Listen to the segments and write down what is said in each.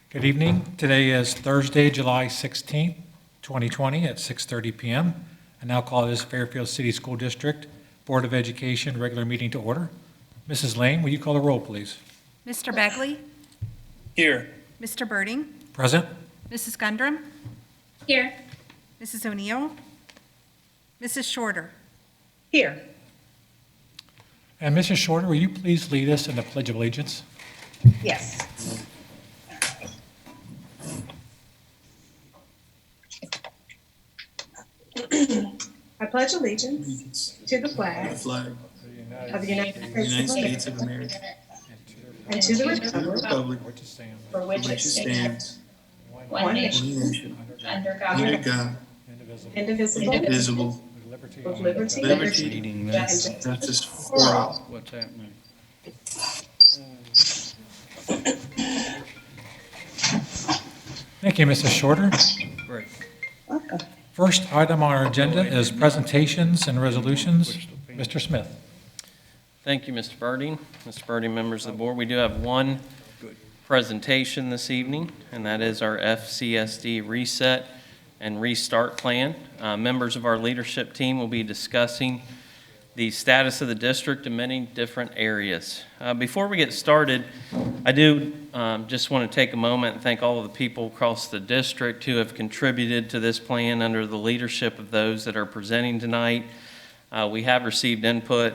Good evening. Today is Thursday, July 16th, 2020 at 6:30 p.m. I now call this Fairfield City School District Board of Education regular meeting to order. Mrs. Lane, will you call the roll, please? Mr. Begley? Here. Mr. Birding? Present. Mrs. Gundram? Here. Mrs. O'Neill? Mrs. Shorter? Here. And Mrs. Shorter, will you please lead us in the Pledge of Allegiance? Yes. I pledge allegiance to the flag The flag of the United of the United States States of America and to the and to the republic republic Which is Sam, for for which which it it stands, stands, one nation, one nation, under under God, God, indivisible, indivisible, indivisible, with liberty with and liberty liberty and and justice for all. What's happening? Thank you, Mrs. Shorter. Great. welcome. First item on our agenda is presentations and resolutions. Mr. Smith. Thank you, Mr. Birding. Mr. Birding, members of the board, we do have one presentation this evening, and that is our FCSD Reset and Restart Plan. Members of our leadership team will be discussing the status of the district in many different areas. Before we get started, I do just want to take a moment and thank all of the people across the district who have contributed to this plan under the leadership of those that are presenting tonight. We have received input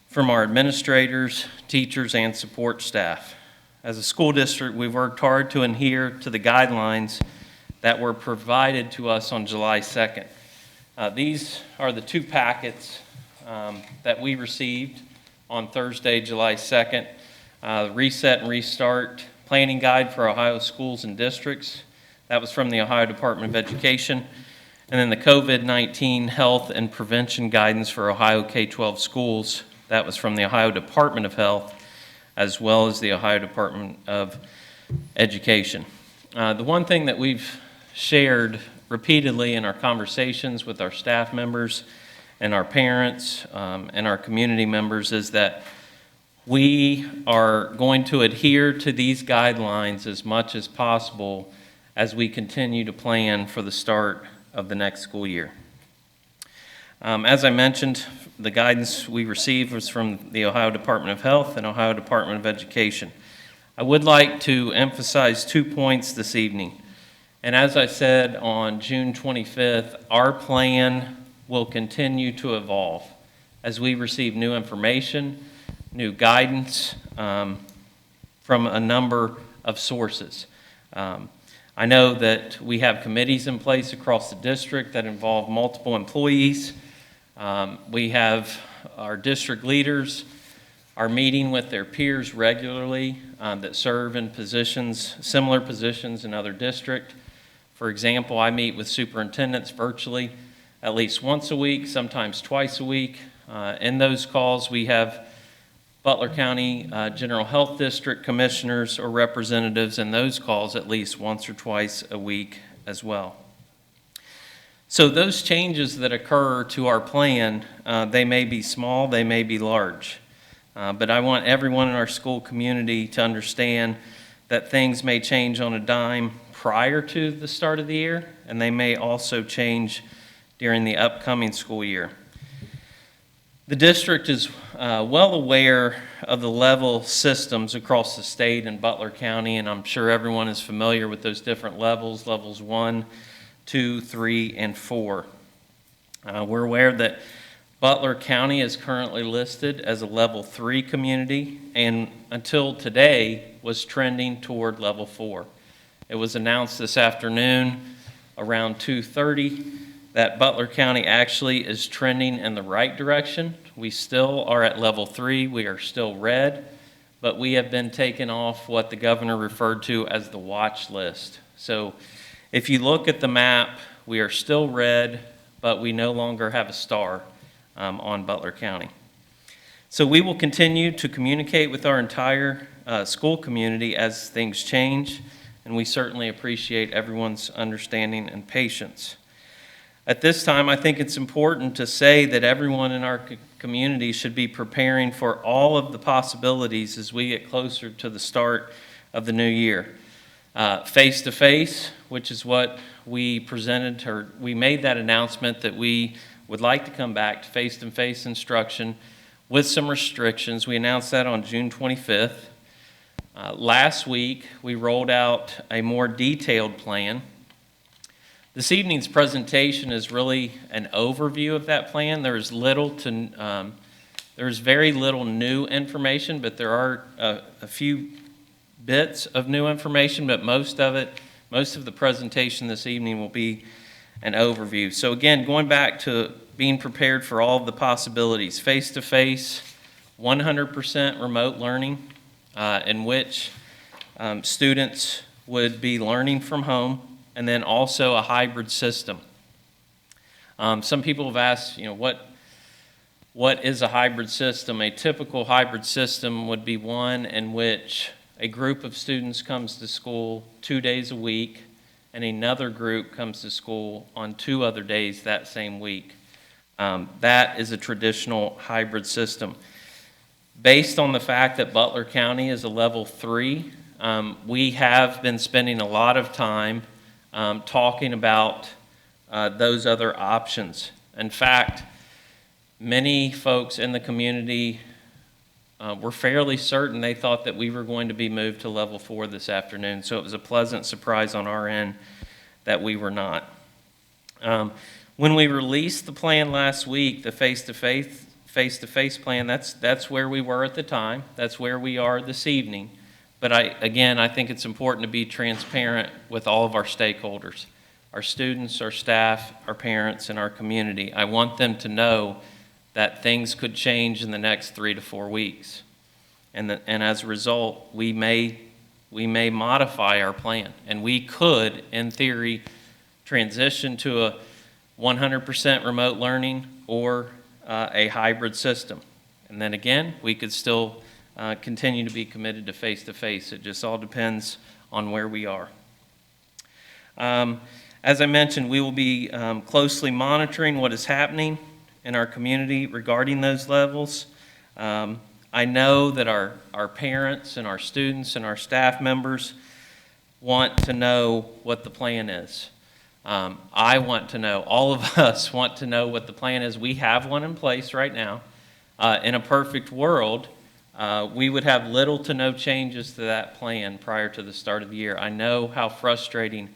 from our administrators, teachers, and support staff. As a school district, we've worked hard to adhere to the guidelines that were provided to us on July 2nd. These are the two packets that we received on Thursday, July 2nd. Reset and Restart Planning Guide for Ohio Schools and Districts. That was from the Ohio Department of Education. And then the COVID-19 Health and Prevention Guidance for Ohio K-12 Schools. That was from the Ohio Department of Health, as well as the Ohio Department of Education. The one thing that we've shared repeatedly in our conversations with our staff members and our parents and our community members is that we are going to adhere to these guidelines as much as possible as we continue to plan for the start of the next school year. As I mentioned, the guidance we received was from the Ohio Department of Health and Ohio Department of Education. I would like to emphasize 2 points this evening. And as I said on June 25th, our plan will continue to evolve as we receive new information, new guidance from a number of sources. I know that we have committees in place across the district that involve multiple employees. We have our district leaders are meeting with their peers regularly that serve in positions, similar positions in other districts. For example, I meet with superintendents virtually at least once a week, sometimes twice a week. In those calls, we have Butler County General Health District commissioners or representatives in those calls at least once or twice a week as well. So those changes that occur to our plan, they may be small, they may be large. But I want everyone in our school community to understand that things may change on a dime prior to the start of the year, and they may also change during the upcoming school year. The district is well aware of the level systems across the state and Butler County, and I'm sure everyone is familiar with those different levels, levels 1, 2, 3, and 4. We're aware that Butler County is currently listed as a level 3 community, and until today was trending toward level 4. It was announced this afternoon around 2:30 that Butler County actually is trending in the right direction. We still are at level 3. We are still red, but we have been taken off what the governor referred to as the watch list. So if you look at the map, we are still red, but we no longer have a star on Butler County. So we will continue to communicate with our entire school community as things change, and we certainly appreciate everyone's understanding and patience. At this time, I think it's important to say that everyone in our community should be preparing for all of the possibilities as we get closer to the start of the new year. face-to-face, which is what we presented, or we made that announcement that we would like to come back to face-to-face instruction with some restrictions. We announced that on June 25th. Last week, we rolled out a more detailed plan. This evening's presentation is really an overview of that plan. There's very little new information, but there are a few bits of new information, but most of the presentation this evening will be an overview. So again, going back to being prepared for all of the possibilities, face-to-face, 100% remote learning, in which students would be learning from home, and then also a hybrid system. Some people have asked, what is a hybrid system? A typical hybrid system would be one in which a group of students comes to school 2 days a week, and another group comes to school on 2 other days that same week. That is a traditional hybrid system. Based on the fact that Butler County is a level 3, we have been spending a lot of time talking about those other options. In fact, many folks in the community were fairly certain they thought that we were going to be moved to level 4 this afternoon, so it was a pleasant surprise on our end that we were not. When we released the plan last week, the face-to-face plan, that's where we were at the time. That's where we are this evening. But I think it's important to be transparent with all of our stakeholders, our students, our staff, our parents, and our community. I want them to know that things could change in the next 3 to 4 weeks. And as a result, we may modify our plan. And we could, in theory, transition to a 100% remote learning or a hybrid system. And then again, we could still continue to be committed to face-to-face. It just all depends on where we are. As I mentioned, we will be closely monitoring what is happening in our community regarding those levels. I know that our parents and our students and our staff members want to know what the plan is. I want to know, all of us want to know what the plan is. We have one in place right now. In a perfect world, we would have little to no changes to that plan prior to the start of the year. I know how frustrating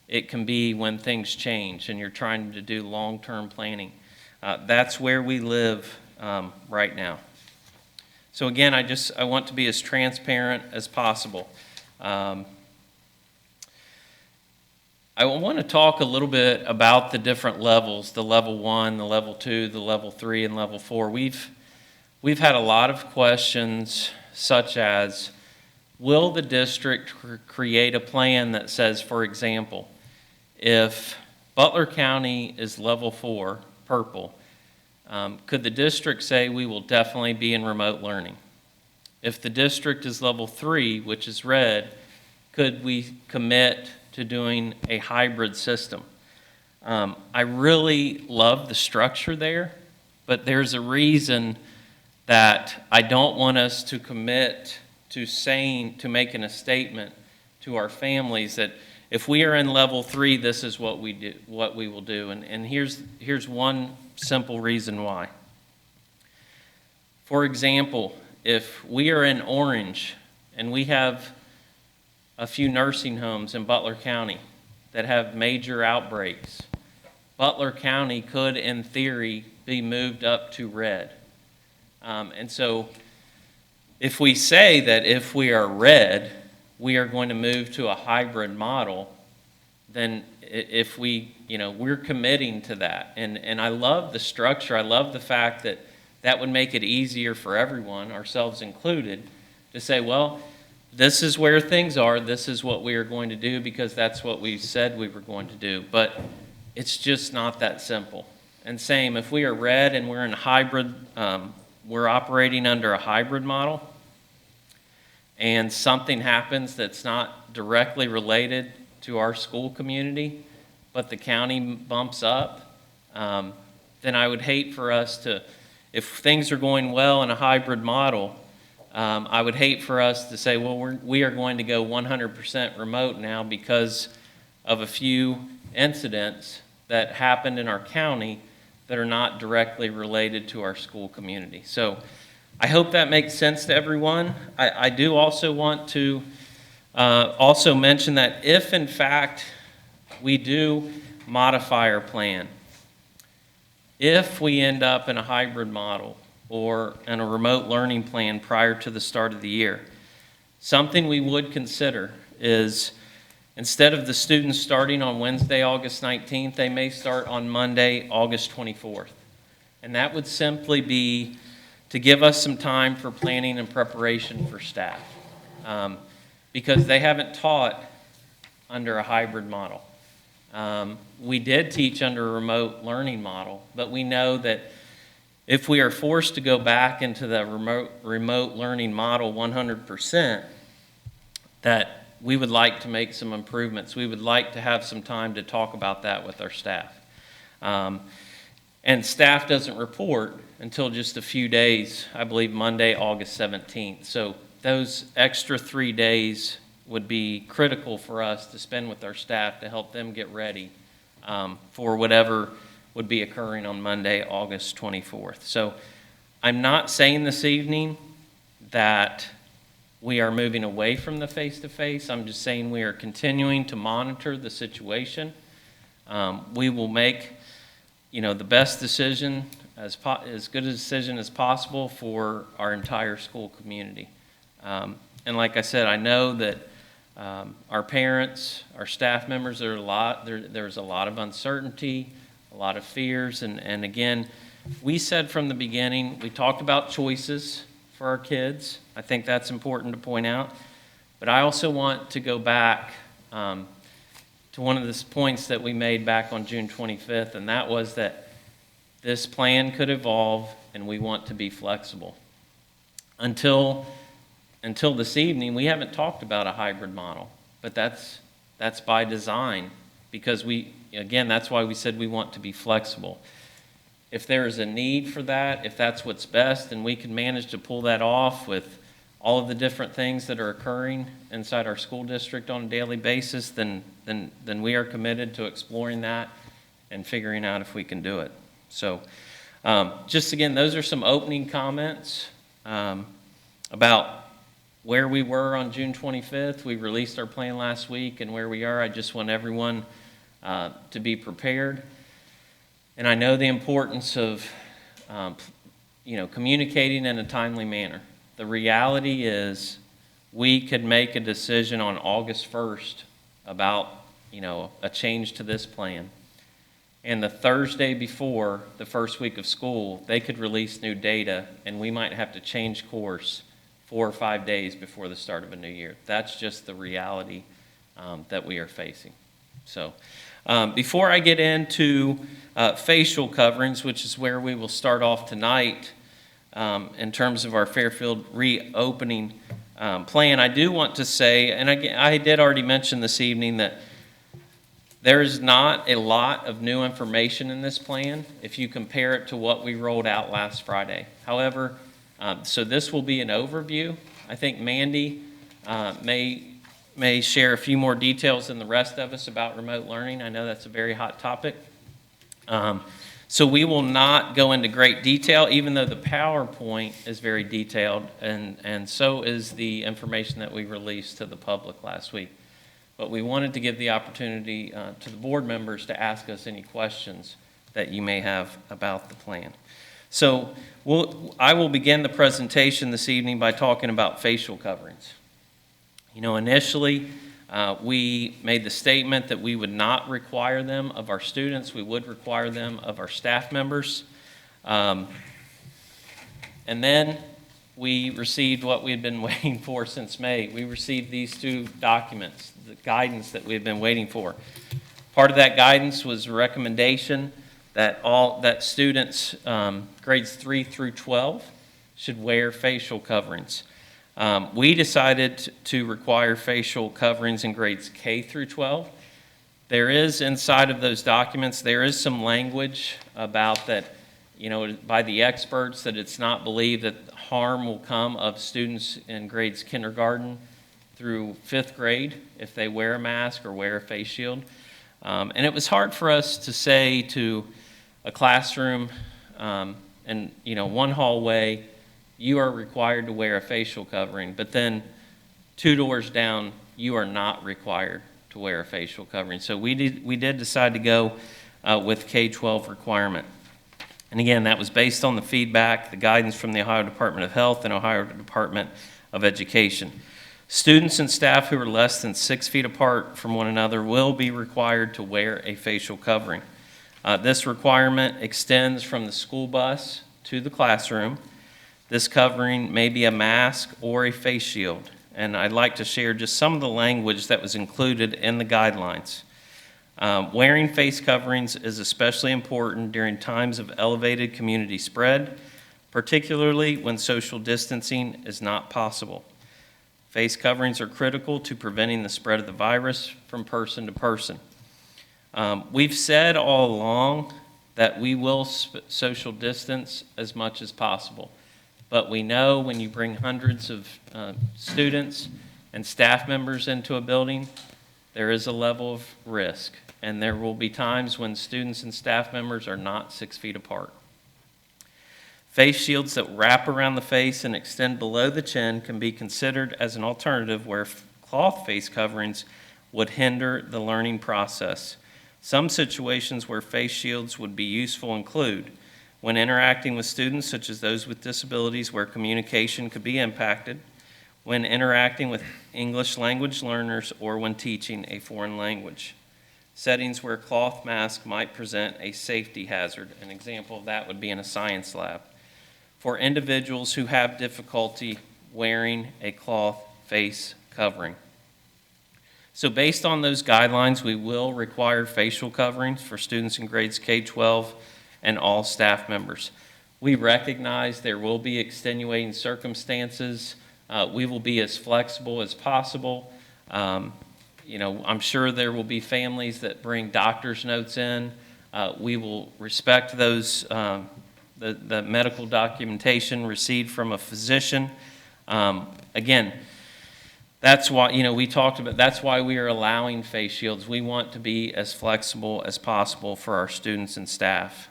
it can be when things change and you're trying to do long-term planning. That's where we live right now. So again, I want to be as transparent as possible. I want to talk a little bit about the different levels, the level 1, the level 2, the level 3, and level 4. We've had a lot of questions such as, will the district create a plan that says, for example, if Butler County is level 4, purple, could the district say we will definitely be in remote learning? If the district is level 3, which is red, could we commit to doing a hybrid system? I really love the structure there, but there's a reason that I don't want us to commit to making a statement to our families that if we are in level 3, this is what we will do. And here's one simple reason why. For example, if we are in orange and we have a few nursing homes in Butler County that have major outbreaks, Butler County could, in theory, be moved up to red. And so if we say that if we are red, we are going to move to a hybrid model, then if we're committing to that. And I love the structure. I love the fact that that would make it easier for everyone, ourselves included, to say, well, this is where things are. This is what we are going to do because that's what we said we were going to do. But it's just not that simple. And same, if we are red and we're in hybrid, we're operating under a hybrid model, and something happens that's not directly related to our school community, but the county bumps up, then I would hate for us to, if things are going well in a hybrid model, I would hate for us to say, well, we are going to go 100% remote now because of a few incidents that happened in our county that are not directly related to our school community. So I hope that makes sense to everyone. I do also want to also mention that if in fact we do modify our plan, if we end up in a hybrid model or in a remote learning plan prior to the start of the year, something we would consider is instead of the students starting on Wednesday, August 19th, they may start on Monday, August 24th. And that would simply be to give us some time for planning and preparation for staff, because they haven't taught under a hybrid model. We did teach under a remote learning model, but we know that if we are forced to go back into the remote learning model 100%, that we would like to make some improvements. We would like to have some time to talk about that with our staff. And staff doesn't report until just a few days, I believe Monday, August 17th. So those extra 3 days would be critical for us to spend with our staff to help them get ready for whatever would be occurring on Monday, August 24th. So I'm not saying this evening that we are moving away from the face-to-face. I'm just saying we are continuing to monitor the situation. We will make, the best decision, as good a decision as possible for our entire school community. And like I said, I know that our parents, our staff members, there's a lot of uncertainty, a lot of fears, and again, we said from the beginning, we talked about choices for our kids. I think that's important to point out. But I also want to go back to one of the points that we made back on June 25th, and that was that this plan could evolve and we want to be flexible. Until this evening, we haven't talked about a hybrid model, but that's by design because that's why we said we want to be flexible. If there is a need for that, if that's what's best, and we can manage to pull that off with all of the different things that are occurring inside our school district on a daily basis, then we are committed to exploring that and figuring out if we can do it. So just again, those are some opening comments about where we were on June 25th. We released our plan last week, and where we are. I just want everyone to be prepared. And I know the importance of, communicating in a timely manner. The reality is we could make a decision on August 1st about, a change to this plan. And the Thursday before the first week of school, they could release new data, and we might have to change course 4 or 5 days before the start of a new year. That's just the reality that we are facing. So before I get into facial coverings, which is where we will start off tonight in terms of our Fairfield reopening plan, I do want to say, and I did already mention this evening that there is not a lot of new information in this plan if you compare it to what we rolled out last Friday. However, so this will be an overview. I think Mandy may share a few more details than the rest of us about remote learning. I know that's a very hot topic. So we will not go into great detail, even though the PowerPoint is very detailed, and so is the information that we released to the public last week. But we wanted to give the opportunity to the board members to ask us any questions that you may have about the plan. So I will begin the presentation this evening by talking about facial coverings. Initially, we made the statement that we would not require them of our students. We would require them of our staff members. And then we received what we had been waiting for since May. We received these two documents, the guidance that we had been waiting for. Part of that guidance was a recommendation that students grades 3 through 12 should wear facial coverings. We decided to require facial coverings in grades K through 12. There is inside of those documents, there is some language about that, by the experts that it's not believed that harm will come of students in grades kindergarten through 5th grade if they wear a mask or wear a face shield. And it was hard for us to say to a classroom and one hallway, you are required to wear a facial covering, but then 2 doors down, you are not required to wear a facial covering. So we did decide to go with K-12 requirement. And again, that was based on the feedback, the guidance from the Ohio Department of Health and Ohio Department of Education. Students and staff who are less than 6 feet apart from one another will be required to wear a facial covering. This requirement extends from the school bus to the classroom. This covering may be a mask or a face shield. And I'd like to share just some of the language that was included in the guidelines. Wearing face coverings is especially important during times of elevated community spread, particularly when social distancing is not possible. Face coverings are critical to preventing the spread of the virus from person to person. We've said all along that we will social distance as much as possible, but we know when you bring hundreds of students and staff members into a building, there is a level of risk, and there will be times when students and staff members are not 6 feet apart. Face shields that wrap around the face and extend below the chin can be considered as an alternative where cloth face coverings would hinder the learning process. Some situations where face shields would be useful include when interacting with students, such as those with disabilities where communication could be impacted, when interacting with English language learners, or when teaching a foreign language. Settings where cloth mask might present a safety hazard. An example of that would be in a science lab. For individuals who have difficulty wearing a cloth face covering. So based on those guidelines, we will require facial coverings for students in grades K-12 and all staff members. We recognize there will be extenuating circumstances. We will be as flexible as possible. I'm sure there will be families that bring doctor's notes in. We will respect those, the medical documentation received from a physician. Again, that's why, we talked about, that's why we are allowing face shields. We want to be as flexible as possible for our students and staff.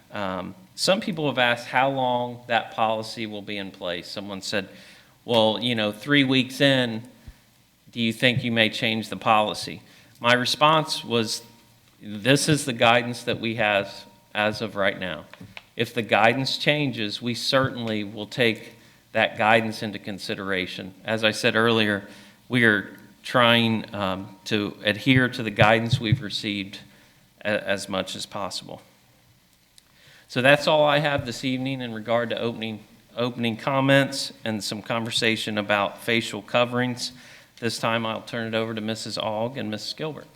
Some people have asked how long that policy will be in place. Someone said, well, 3 weeks in, do you think you may change the policy? My response was, this is the guidance that we have as of right now. If the guidance changes, we certainly will take that guidance into consideration. As I said earlier, we are trying to adhere to the guidance we've received as much as possible. So that's all I have this evening in regard to opening comments and some conversation about facial coverings. This time I'll turn it over to Mrs. Aug and Mrs. Gilbert.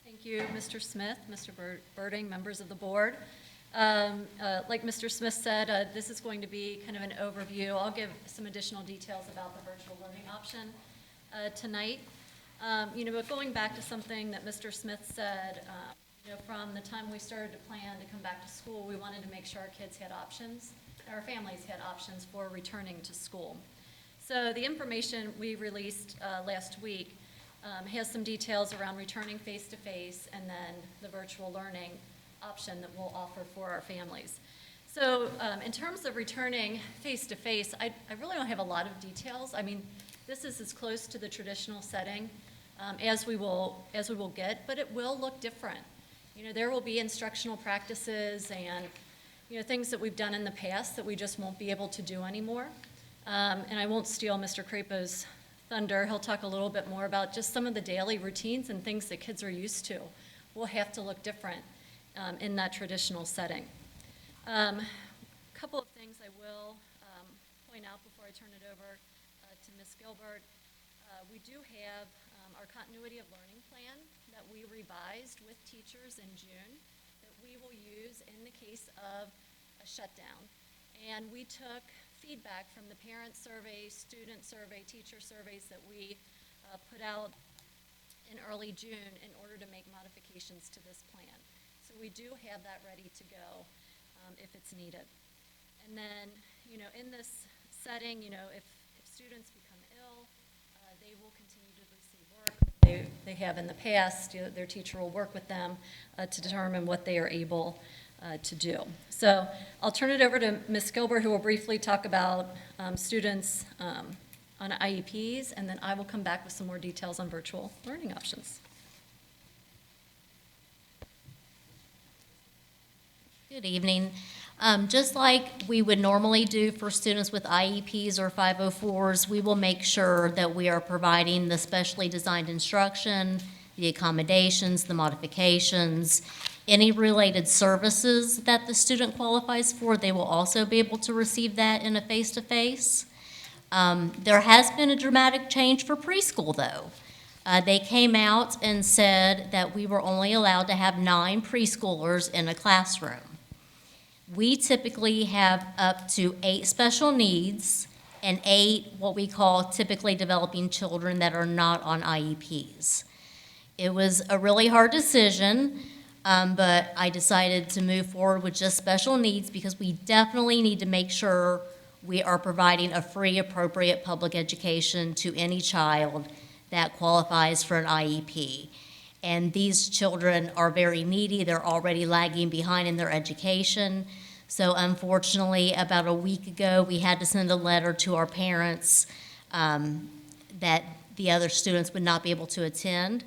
Thank you, Mr. Smith, Mr. Birding, members of the board. Like Mr. Smith said, this is going to be kind of an overview. I'll give some additional details about the virtual learning option tonight. But going back to something that Mr. Smith said, from the time we started to plan to come back to school, we wanted to make sure our kids had options, our families had options for returning to school. So the information we released last week has some details around returning face-to-face and then the virtual learning option that we'll offer for our families. So in terms of returning face-to-face, I really don't have a lot of details. I mean, this is as close to the traditional setting as we will get, but it will look different. There will be instructional practices and things that we've done in the past that we just won't be able to do anymore. And I won't steal Mr. Crapo's thunder. He'll talk a little bit more about just some of the daily routines and things that kids are used to will have to look different in that traditional setting. A couple of things I will point out before I turn it over to Ms. Gilbert. We do have our continuity of learning plan that we revised with teachers in June that we will use in the case of a shutdown. And we took feedback from the parent survey, student survey, teacher surveys that we put out in early June in order to make modifications to this plan. So So we do have that ready to go if it's needed. And then, in this setting, if students become ill, they will continue to receive work. They have in the past. Their teacher will work with them to determine what they are able to do. So I'll turn it over to Ms. Gilbert, who will briefly talk about students on IEPs, and then I will come back with some more details on virtual learning options. Good evening. Just like we would normally do for students with IEPs or 504s, we will make sure that we are providing the specially designed instruction, the accommodations, the modifications, any related services that the student qualifies for. They will also be able to receive that in a face-to-face. There has been a dramatic change for preschool, though. They came out and said that we were only allowed to have 9 preschoolers in a classroom. We typically have up to 8 special needs and 8 what we call typically developing children that are not on IEPs. It was a really hard decision, but I decided to move forward with just special needs because we definitely need to make sure we are providing a free, appropriate public education to any child that qualifies for an IEP. And these children are very needy. They're already lagging behind in their education. So unfortunately, about a week ago, we had to send a letter to our parents that the other students would not be able to attend.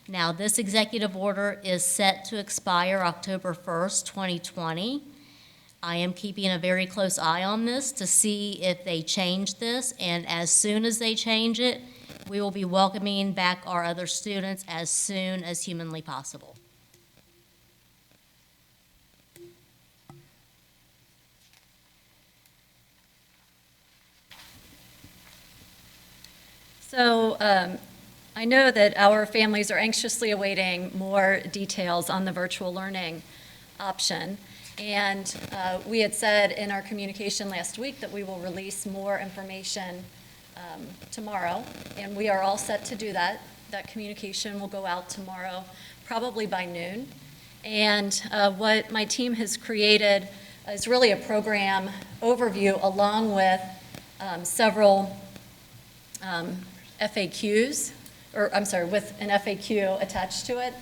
Now, this executive order is set to expire October 1st, 2020. I am keeping a very close eye on this to see if they change this, and as soon as they change it, we will be welcoming back our other students as soon as humanly possible. So I know that our families are anxiously awaiting more details on the virtual learning option. And we had said in our communication last week that we will release more information tomorrow, and we are all set to do that. That communication will go out tomorrow, probably by noon. And what my team has created is really a program overview along with several FAQs, with an FAQ attached to it.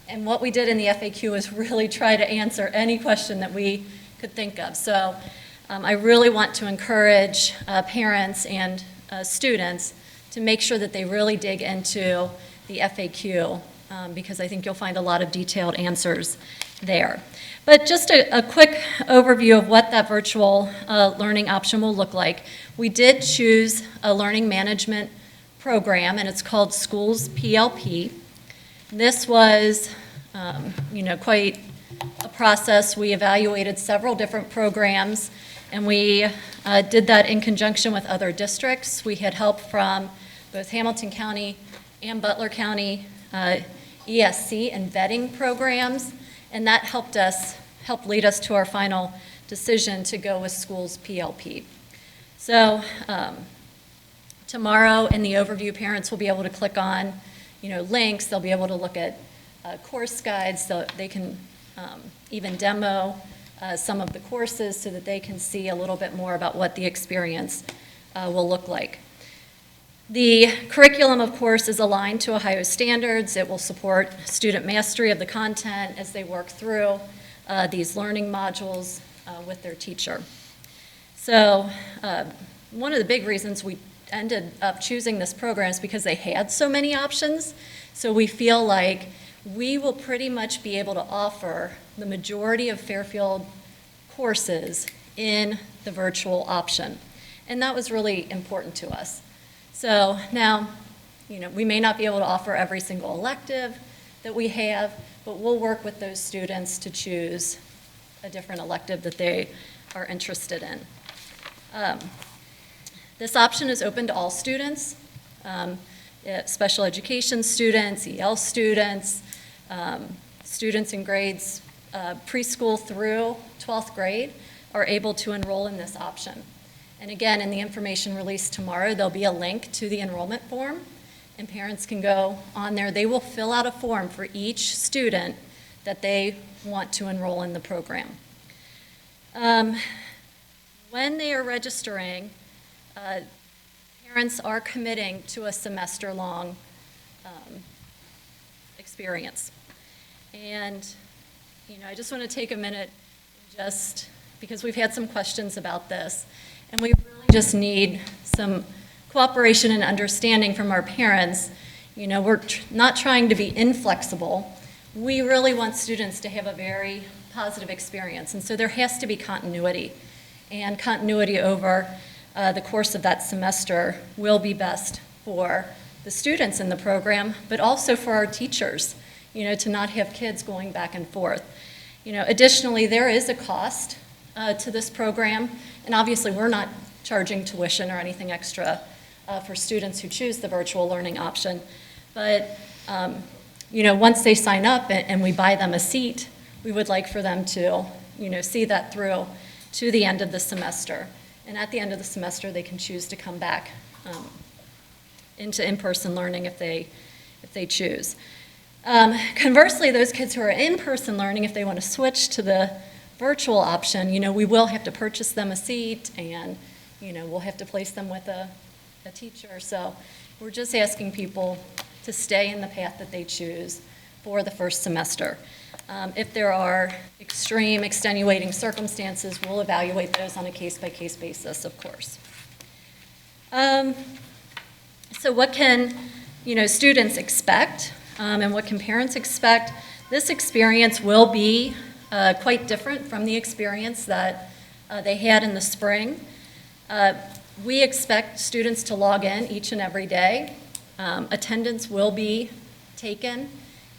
And what we did in the FAQ is really try to answer any question that we could think of. So I really want to encourage parents and students to make sure that they really dig into the FAQ because I think you'll find a lot of detailed answers there. But just a quick overview of what that virtual learning option will look like. We did choose a learning management program, and it's called Schools PLP. This was, quite a process. We evaluated several different programs, and we did that in conjunction with other districts. We had help from both Hamilton County and Butler County ESC and vetting programs, and that helped lead us to our final decision to go with Schools PLP. So tomorrow in the overview, parents will be able to click on links. They'll be able to look at course guides, so they can even demo some of the courses so that they can see a little bit more about what the experience will look like. The curriculum, of course, is aligned to Ohio standards. It will support student mastery of the content as they work through these learning modules with their teacher. So one of the big reasons we ended up choosing this program is because they had so many options. So we feel like we will pretty much be able to offer the majority of Fairfield courses in the virtual option. And that was really important to us. So now, we may not be able to offer every single elective that we have, but we'll work with those students to choose a different elective that they are interested in. This option is open to all students, special education students, EL students, students in grades preschool through 12th grade are able to enroll in this option. And again, in the information released tomorrow, there'll be a link to the enrollment form, and parents can go on there. They will fill out a form for each student that they want to enroll in the program. When they are registering, parents are committing to a semester-long experience. And, I just want to take a minute just because we've had some questions about this, and we really just need some cooperation and understanding from our parents. We're not trying to be inflexible. We really want students to have a very positive experience, and so there has to be continuity. And continuity over the course of that semester will be best for the students in the program, but also for our teachers, to not have kids going back and forth. Additionally, there is a cost to this program, and obviously we're not charging tuition or anything extra for students who choose the virtual learning option. But, once they sign up and we buy them a seat, we would like for them to, see that through to the end of the semester. And at the end of the semester, they can choose to come back into in-person learning if they choose. Conversely, those kids who are in-person learning, if they want to switch to the virtual option, we will have to purchase them a seat, and we'll have to place them with a teacher. So we're just asking people to stay in the path that they choose for the first semester. If there are extreme extenuating circumstances, we'll evaluate those on a case-by-case basis, of course. So what can students expect, and what can parents expect? This experience will be quite different from the experience that they had in the spring. We expect students to log in each and every day. Attendance will be taken,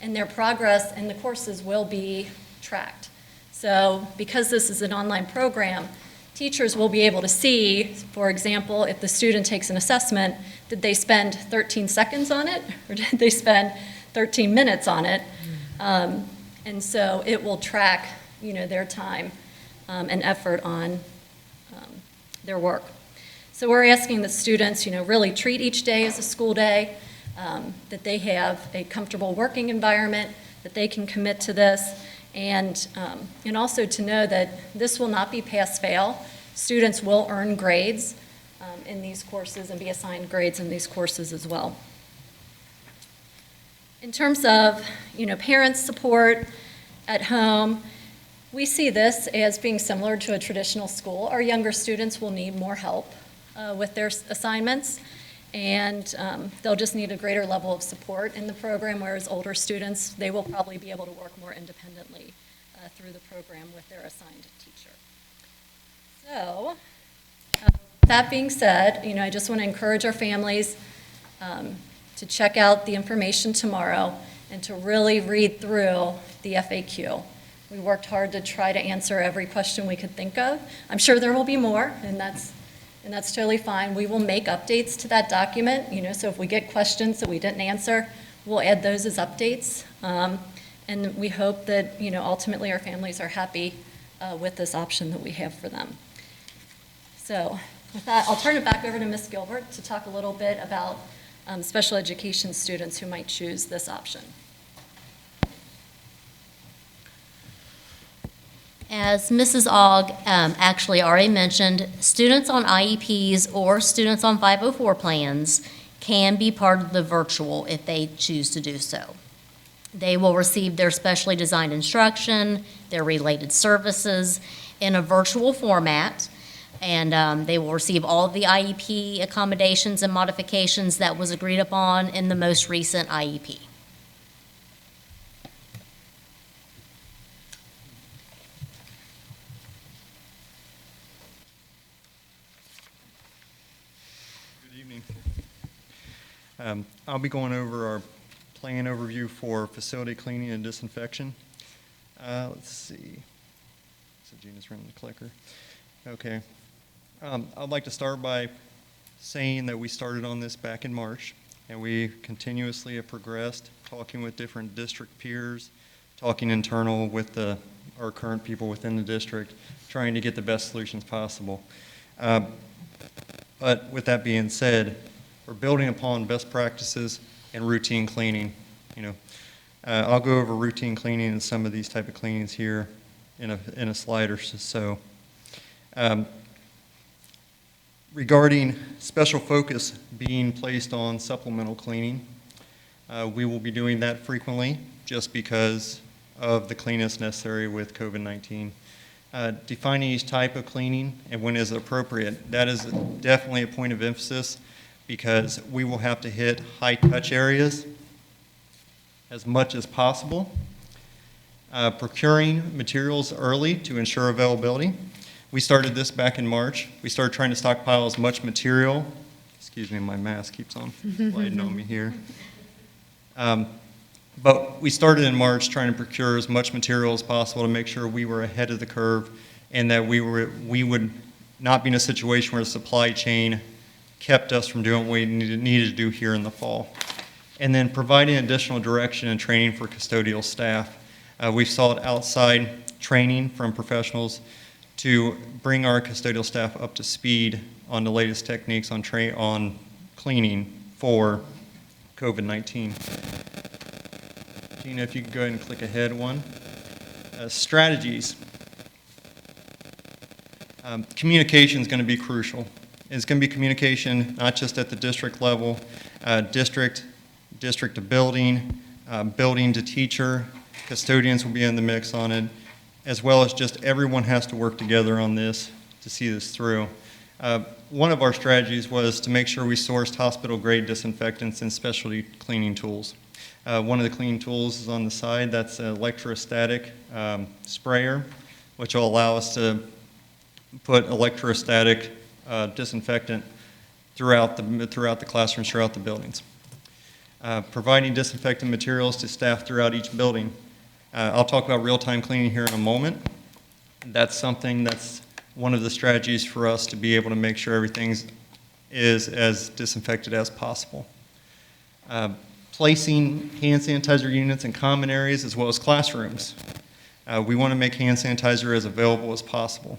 and their progress in the courses will be tracked. So because this is an online program, teachers will be able to see, for example, if the student takes an assessment, did they spend 13 seconds on it, or did they spend 13 minutes on it? And so it will track, their time and effort on their work. So we're asking the students, really treat each day as a school day, that they have a comfortable working environment, that they can commit to this, and also to know that this will not be pass-fail. Students will earn grades in these courses and be assigned grades in these courses as well. In terms of, parents' support at home, we see this as being similar to a traditional school. Our younger students will need more help with their assignments, and they'll just need a greater level of support in the program, whereas older students, they will probably be able to work more independently through the program with their assigned teacher. So, that being said, I just want to encourage our families to check out the information tomorrow and to really read through the FAQ. We worked hard to try to answer every question we could think of. I'm sure there will be more, and that's totally fine. We will make updates to that document, so if we get questions that we didn't answer, we'll add those as updates. And we hope that, ultimately our families are happy with this option that we have for them. So with that, I'll turn it back over to Ms. Gilbert to talk a little bit about special education students who might choose this option. As Mrs. Ogg actually already mentioned, students on IEPs or students on 504 plans can be part of the virtual if they choose to do so. They will receive their specially designed instruction, their related services in a virtual format, and they will receive all of the IEP accommodations and modifications that was agreed upon in the most recent IEP. Good evening. I'll be going over our plan overview for facility cleaning and disinfection. Let's see. So Gina's running the clicker. Okay. I'd like to start by saying that we started on this back in March, and we continuously have progressed, talking with different district peers, talking internal with our current people within the district, trying to get the best solutions possible. But with that being said, we're building upon best practices and routine cleaning. I'll go over routine cleaning and some of these type of cleanings here in a slide or so. Regarding special focus being placed on supplemental cleaning, we will be doing that frequently just because of the cleanliness necessary with COVID-19. Defining each type of cleaning and when is appropriate, that is definitely a point of emphasis because we will have to hit high touch areas as much as possible. Procuring materials early to ensure availability. We started this back in March. We started trying to stockpile as much material. Excuse me, my mask keeps on sliding on me here. But we started in March trying to procure as much material as possible to make sure we were ahead of the curve and that we would not be in a situation where the supply chain kept us from doing what we needed to do here in the fall. And then providing additional direction and training for custodial staff. We've sought outside training from professionals to bring our custodial staff up to speed on the latest techniques on cleaning for COVID-19. Gina, if you could go ahead and click ahead one. Strategies. Communication is going to be crucial. It's going to be communication not just at the district level, district to building, building to teacher, custodians will be in the mix on it, as well as just everyone has to work together on this to see this through. One of our strategies was to make sure we sourced hospital-grade disinfectants and specialty cleaning tools. One of the cleaning tools is on the side. That's an electrostatic sprayer, which will allow us to put electrostatic disinfectant throughout the classrooms, throughout the buildings. Providing disinfectant materials to staff throughout each building. I'll talk about real-time cleaning here in a moment. That's something that's one of the strategies for us to be able to make sure everything is as disinfected as possible. Placing hand sanitizer units in common areas as well as classrooms. We want to make hand sanitizer as available as possible.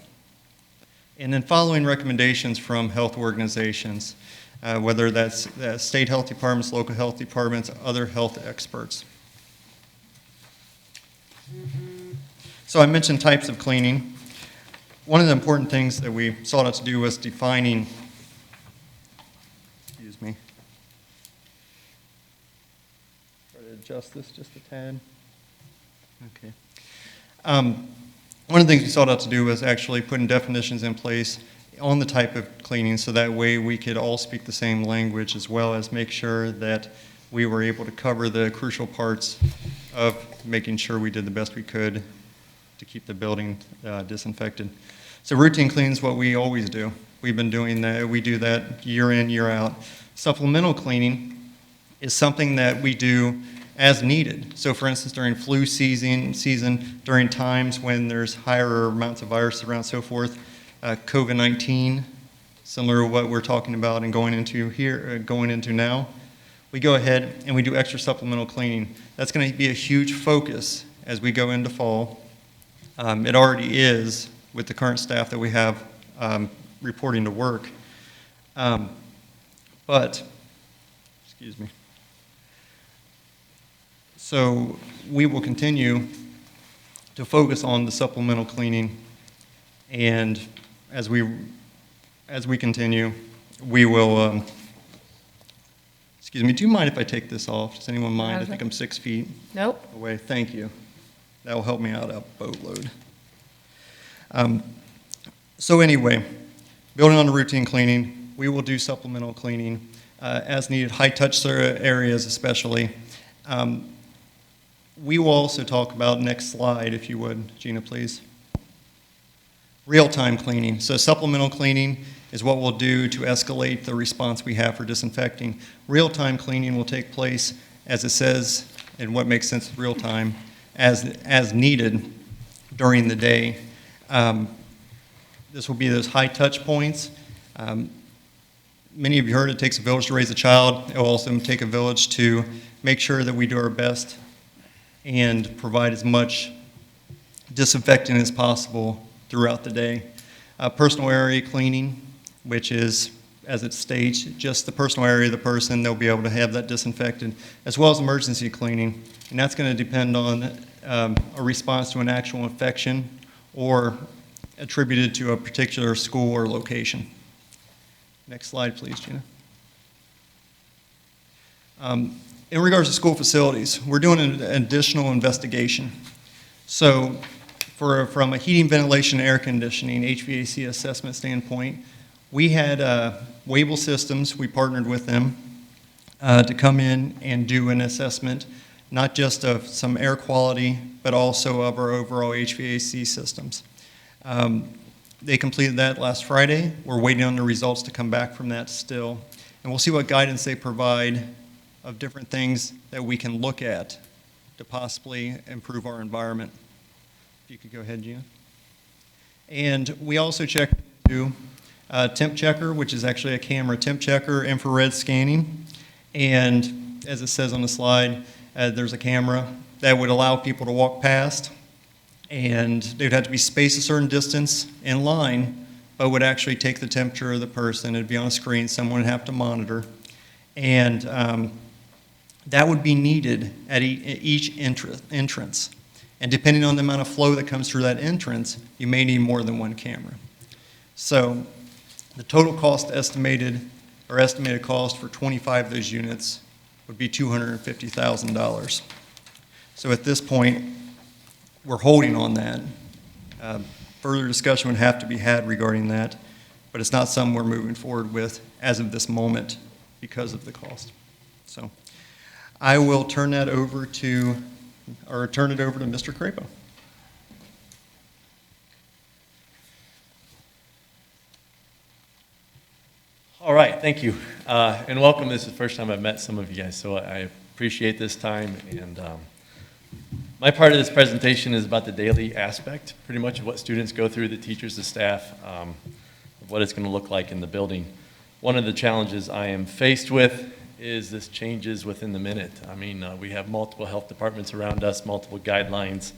And then following recommendations from health organizations, whether that's state health departments, local health departments, other health experts. So I mentioned types of cleaning. One of the important things that we sought out to do was defining, excuse me, try to adjust this just a tad. Okay. One of the things we sought out to do was actually putting definitions in place on the type of cleaning so that way we could all speak the same language as well as make sure that we were able to cover the crucial parts of making sure we did the best we could to keep the building disinfected. So routine cleaning is what we always do. We've been doing that. We do that year in, year out. Supplemental cleaning is something that we do as needed. So for instance, during flu season, during times when there's higher amounts of virus around, so forth, COVID-19, similar to what we're talking about and going into now, we go ahead and we do extra supplemental cleaning. That's going to be a huge focus as we go into fall. It already is with the current staff that we have reporting to work. But, excuse me. So we will continue to focus on the supplemental cleaning, and as we continue, we will, excuse me, do you mind if I take this off? Does anyone mind? I think I'm 6 feet Nope. away. Thank you. That will help me out a boatload. So anyway, building on the routine cleaning, we will do supplemental cleaning as needed, high touch areas especially. We will also talk about, next slide if you would, Gina, please. Real-time cleaning. So supplemental cleaning is what we'll do to escalate the response we have for disinfecting. Real-time cleaning will take place, as it says, and what makes sense with real-time, as needed during the day. This will be those high touch points. Many of you heard it takes a village to raise a child. It will also take a village to make sure that we do our best and provide as much disinfectant as possible throughout the day. Personal area cleaning, which is as it states, just the personal area of the person, they'll be able to have that disinfected, as well as emergency cleaning. And that's going to depend on a response to an actual infection or attributed to a particular school or location. Next slide, please, Gina. In regards to school facilities, we're doing an additional investigation. So from a heating, ventilation, air conditioning, HVAC assessment standpoint, we had Wable Systems, we partnered with them to come in and do an assessment, not just of some air quality, but also of our overall HVAC systems. They completed that last Friday. We're waiting on the results to come back from that still. And we'll see what guidance they provide of different things that we can look at to possibly improve our environment. If you could go ahead, Gina. And we also checked into temp checker, which is actually a camera temp checker, infrared scanning. And as it says on the slide, there's a camera that would allow people to walk past, and they'd have to be spaced a certain distance in line, but would actually take the temperature of the person. It'd be on a screen, someone would have to monitor. And that would be needed at each entrance. And depending on the amount of flow that comes through that entrance, you may need more than one camera. So the total cost estimated cost for 25 of those units would be $250,000. So at this point, we're holding on that. Further discussion would have to be had regarding that, but it's not something we're moving forward with as of this moment because of the cost. So I will turn it over to Mr. Crapo. All right, thank you, and welcome. This is the first time I've met some of you guys, so I appreciate this time. And my part of this presentation is about the daily aspect, pretty much of what students go through, the teachers, the staff, of what it's going to look like in the building. One of the challenges I am faced with is this changes within the minute. I mean, we have multiple health departments around us, multiple guidelines,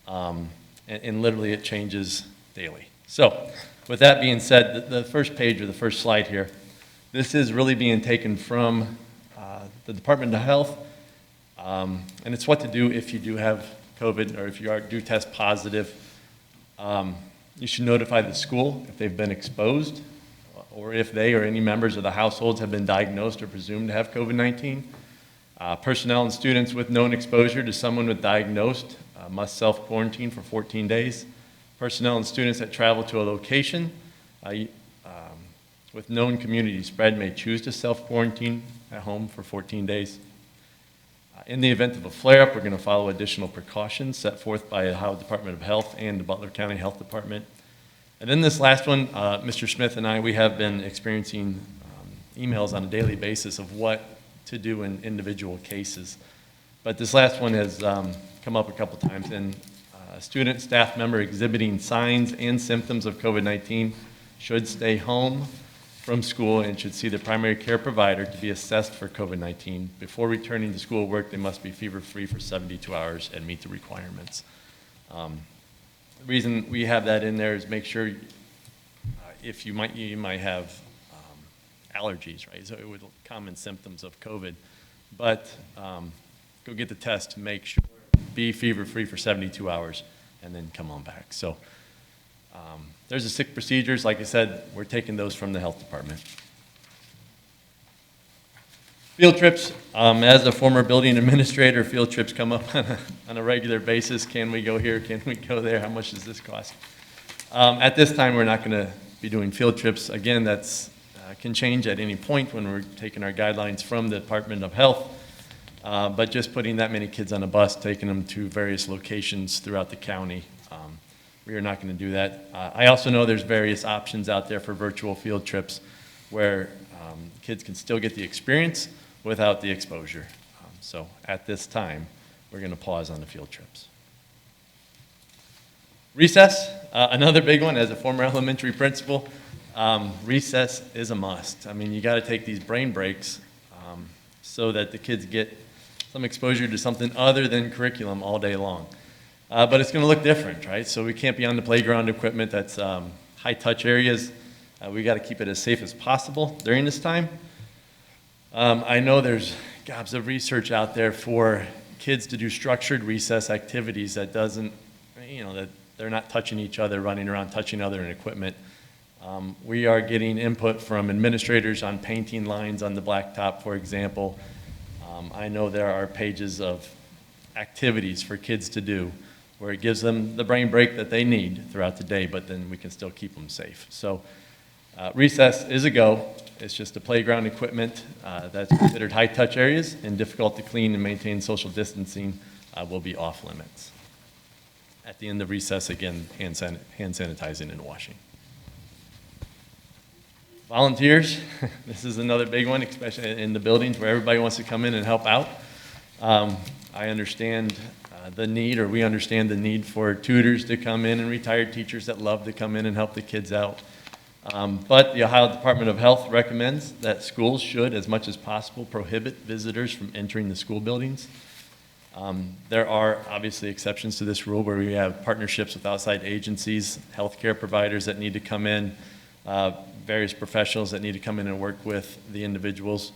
and literally it changes daily. So with that being said, the first page or the first slide here, this is really being taken from the Department of Health, and it's what to do if you do have COVID or if you do test positive. You should notify the school if they've been exposed or if they or any members of the households have been diagnosed or presumed to have COVID-19. Personnel and students with known exposure to someone with diagnosed must self-quarantine for 14 days. Personnel and students that travel to a location with known community spread may choose to self-quarantine at home for 14 days. In the event of a flare-up, we're going to follow additional precautions set forth by the Ohio Department of Health and the Butler County Health Department. And then this last one, Mr. Smith and I, we have been experiencing emails on a daily basis of what to do in individual cases. But this last one has come up a couple times, and a student, staff member exhibiting signs and symptoms of COVID-19 should stay home from school and should see the primary care provider to be assessed for COVID-19. Before returning to school work, they must be fever-free for 72 hours and meet the requirements. The reason we have that in there is make sure if you might have allergies, right? So it would common symptoms of COVID, but go get the test, make sure, be fever-free for 72 hours, and then come on back. So there's the 6 procedures. Like I said, we're taking those from the health department. Field trips, as a former building administrator, field trips come up on a regular basis. Can we go here? Can we go there? How much does this cost? At this time, we're not going to be doing field trips. Again, that's can change at any point when we're taking our guidelines from the Department of Health. But just putting that many kids on a bus, taking them to various locations throughout the county, we are not going to do that. I also know there's various options out there for virtual field trips where kids can still get the experience without the exposure. So at this time, we're going to pause on the field trips. Recess, another big one. As a former elementary principal, recess is a must. I mean, you got to take these brain breaks so that the kids get some exposure to something other than curriculum all day long. But it's going to look different, right? So we can't be on the playground equipment that's high-touch areas. We got to keep it as safe as possible during this time. I know there's gobs of research out there for kids to do structured recess activities that doesn't, that they're not touching each other, running around, touching other equipment. We are getting input from administrators on painting lines on the blacktop, for example. I know there are pages of activities for kids to do where it gives them the brain break that they need throughout the day, but then we can still keep them safe. So recess is a go. It's just the playground equipment that's considered high-touch areas and difficult to clean and maintain social distancing will be off limits. At the end of recess, again, hand sanitizing and washing. Volunteers, this is another big one, especially in the buildings where everybody wants to come in and help out. I understand the need, or we understand the need for tutors to come in and retired teachers that love to come in and help the kids out. But the Ohio Department of Health recommends that schools should, as much as possible, prohibit visitors from entering the school buildings. There are obviously exceptions to this rule where we have partnerships with outside agencies, healthcare providers that need to come in, various professionals that need to come in and work with the individuals.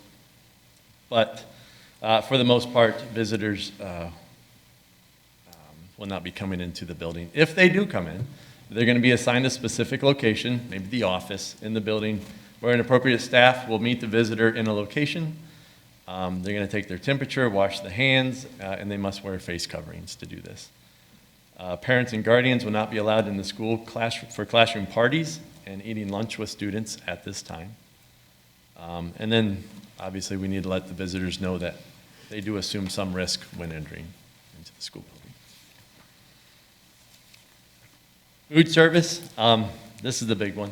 But for the most part, visitors will not be coming into the building. If they do come in, they're going to be assigned a specific location, maybe the office in the building, where an appropriate staff will meet the visitor in a location. They're going to take their temperature, wash the hands, and they must wear face coverings to do this. Parents and guardians will not be allowed in the school for classroom parties and eating lunch with students at this time. And then, obviously, we need to let the visitors know that they do assume some risk when entering into the school building. Food service, this is the big one.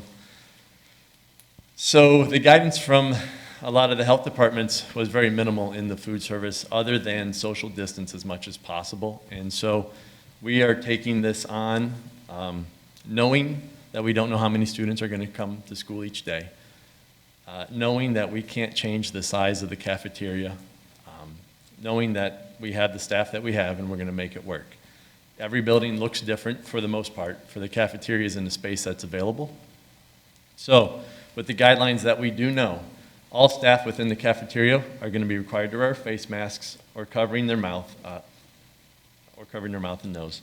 So the guidance from a lot of the health departments was very minimal in the food service other than social distance as much as possible. And so we are taking this on knowing that we don't know how many students are going to come to school each day, knowing that we can't change the size of the cafeteria, knowing that we have the staff that we have and we're going to make it work. Every building looks different for the most part for the cafeterias and the space that's available. So with the guidelines that we do know, all staff within the cafeteria are going to be required to wear face masks or covering their mouth and nose.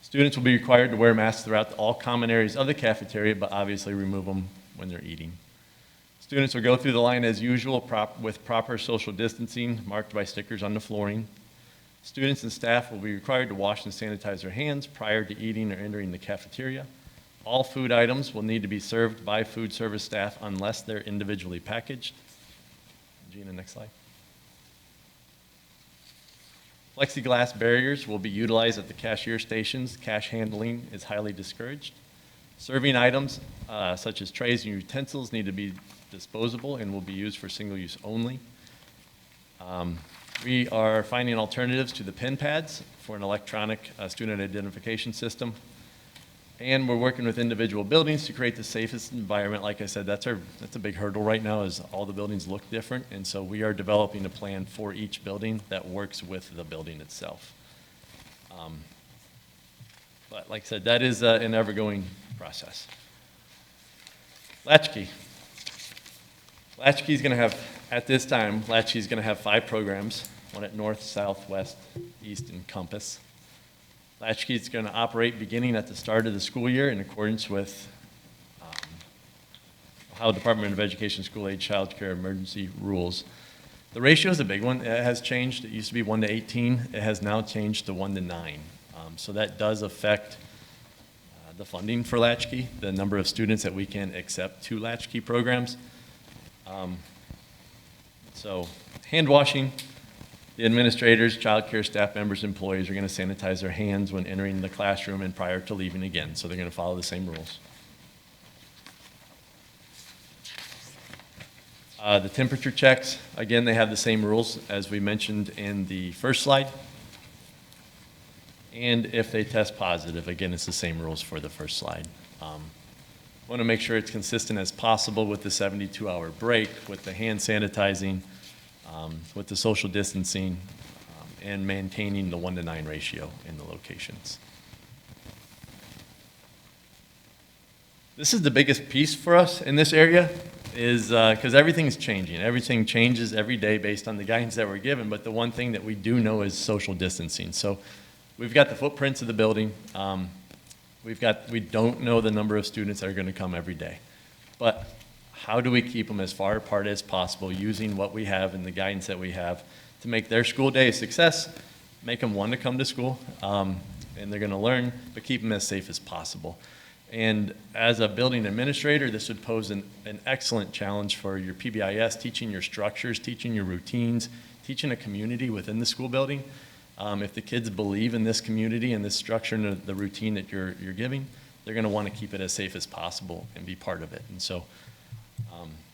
Students will be required to wear masks throughout all common areas of the cafeteria, but obviously remove them when they're eating. Students will go through the line as usual with proper social distancing marked by stickers on the flooring. Students and staff will be required to wash and sanitize their hands prior to eating or entering the cafeteria. All food items will need to be served by food service staff unless they're individually packaged. Gina, next slide. Plexiglass barriers will be utilized at the cashier stations. Cash handling is highly discouraged. Serving items such as trays and utensils need to be disposable and will be used for single use only. We are finding alternatives to the pen pads for an electronic student identification system. And we're working with individual buildings to create the safest environment. Like I said, that's a big hurdle right now is all the buildings look different. And so we are developing a plan for each building that works with the building itself. But like I said, that is an ever-going process. Latchkey. Latchkey is going to have, at this time, Latchkey is going to have 5 programs, one at North, South, West, East, and Compass. Latchkey is going to operate beginning at the start of the school year in accordance with Ohio Department of Education School Age Child Care Emergency Rules. The ratio is a big one. It has changed. It used to be 1 to 18. It has now changed to 1 to 9. So that does affect the funding for Latchkey, the number of students that we can accept to Latchkey programs. So hand washing, the administrators, child care staff members, employees are going to sanitize their hands when entering the classroom and prior to leaving again. So they're going to follow the same rules. The temperature checks, again, they have the same rules as we mentioned in the first slide. And if they test positive, again, it's the same rules for the first slide. Want to make sure it's consistent as possible with the 72-hour break, with the hand sanitizing, with the social distancing, and maintaining the 1 to 9 ratio in the locations. This is the biggest piece for us in this area, is because everything's changing. Everything changes every day based on the guidance that we're given, but the one thing that we do know is social distancing. So we've got the footprints of the building. We don't know the number of students that are going to come every day. But how do we keep them as far apart as possible using what we have and the guidance that we have to make their school day a success, make them want to come to school, and they're going to learn, but keep them as safe as possible. And as a building administrator, this would pose an excellent challenge for your PBIS, teaching your structures, teaching your routines, teaching a community within the school building. If the kids believe in this community and this structure and the routine that you're giving, they're going to want to keep it as safe as possible and be part of it. And so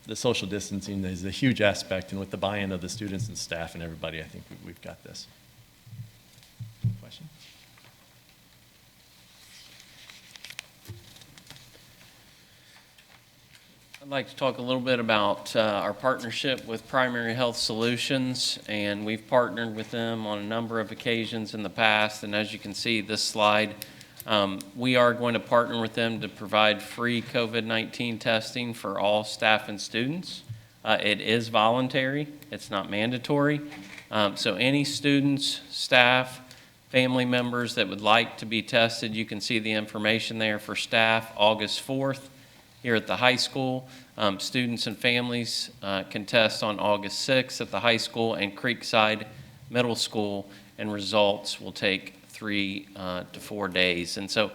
the social distancing is a huge aspect, and with the buy-in of the students and staff and everybody, I think we've got this. Question? I'd like to talk a little bit about our partnership with Primary Health Solutions, and we've partnered with them on a number of occasions in the past, and as you can see this slide, we are going to partner with them to provide free COVID-19 testing for all staff and students. It is voluntary, it's not mandatory, so any students, staff, family members that would like to be tested, you can see the information there for staff August 4th. Here at the high school, students and families can test on August 6th at the high school and Creekside Middle School, and results will take 3 to 4 days. And so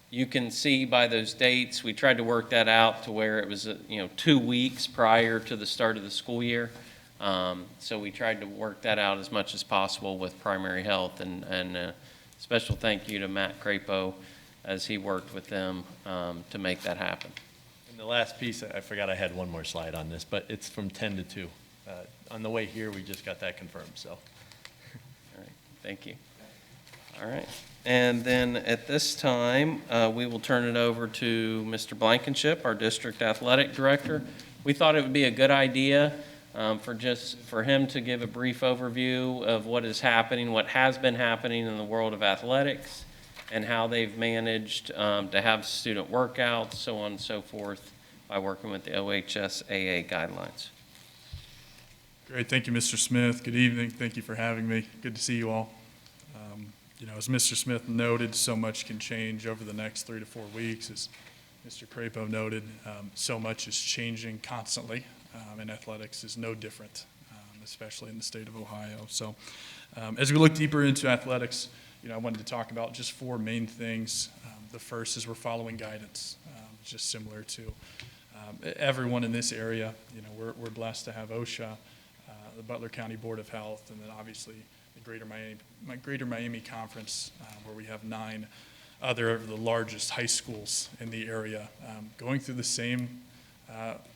you can see by those dates, we tried to work that out to where it was 2 weeks prior to the start of the school year. So we tried to work that out as much as possible with Primary Health, and special thank you to Matt Crapo as he worked with them to make that happen. And the last piece, I forgot I had one more slide on this, but it's from 10 to 2. On the way here, we just got that confirmed, so. All right, thank you. All right, and then at this time, we will turn it over to Mr. Blankenship, our District Athletic Director. We thought it would be a good idea for him to give a brief overview of what is happening, what has been happening in the world of athletics, and how they've managed to have student workouts, so on and so forth, by working with the OHSAA guidelines. Great, thank you, Mr. Smith. Good evening, thank you for having me. Good to see you all. As Mr. Smith noted, so much can change over the next 3 to 4 weeks. As Mr. Crapo noted, so much is changing constantly, and athletics is no different, especially in the state of Ohio. So as we look deeper into athletics, I wanted to talk about just 4 main things. The first is we're following guidance, just similar to everyone in this area. We're blessed to have OSHA, the Butler County Board of Health, and then obviously the Greater Miami Conference, where we have 9 other of the largest high schools in the area going through the same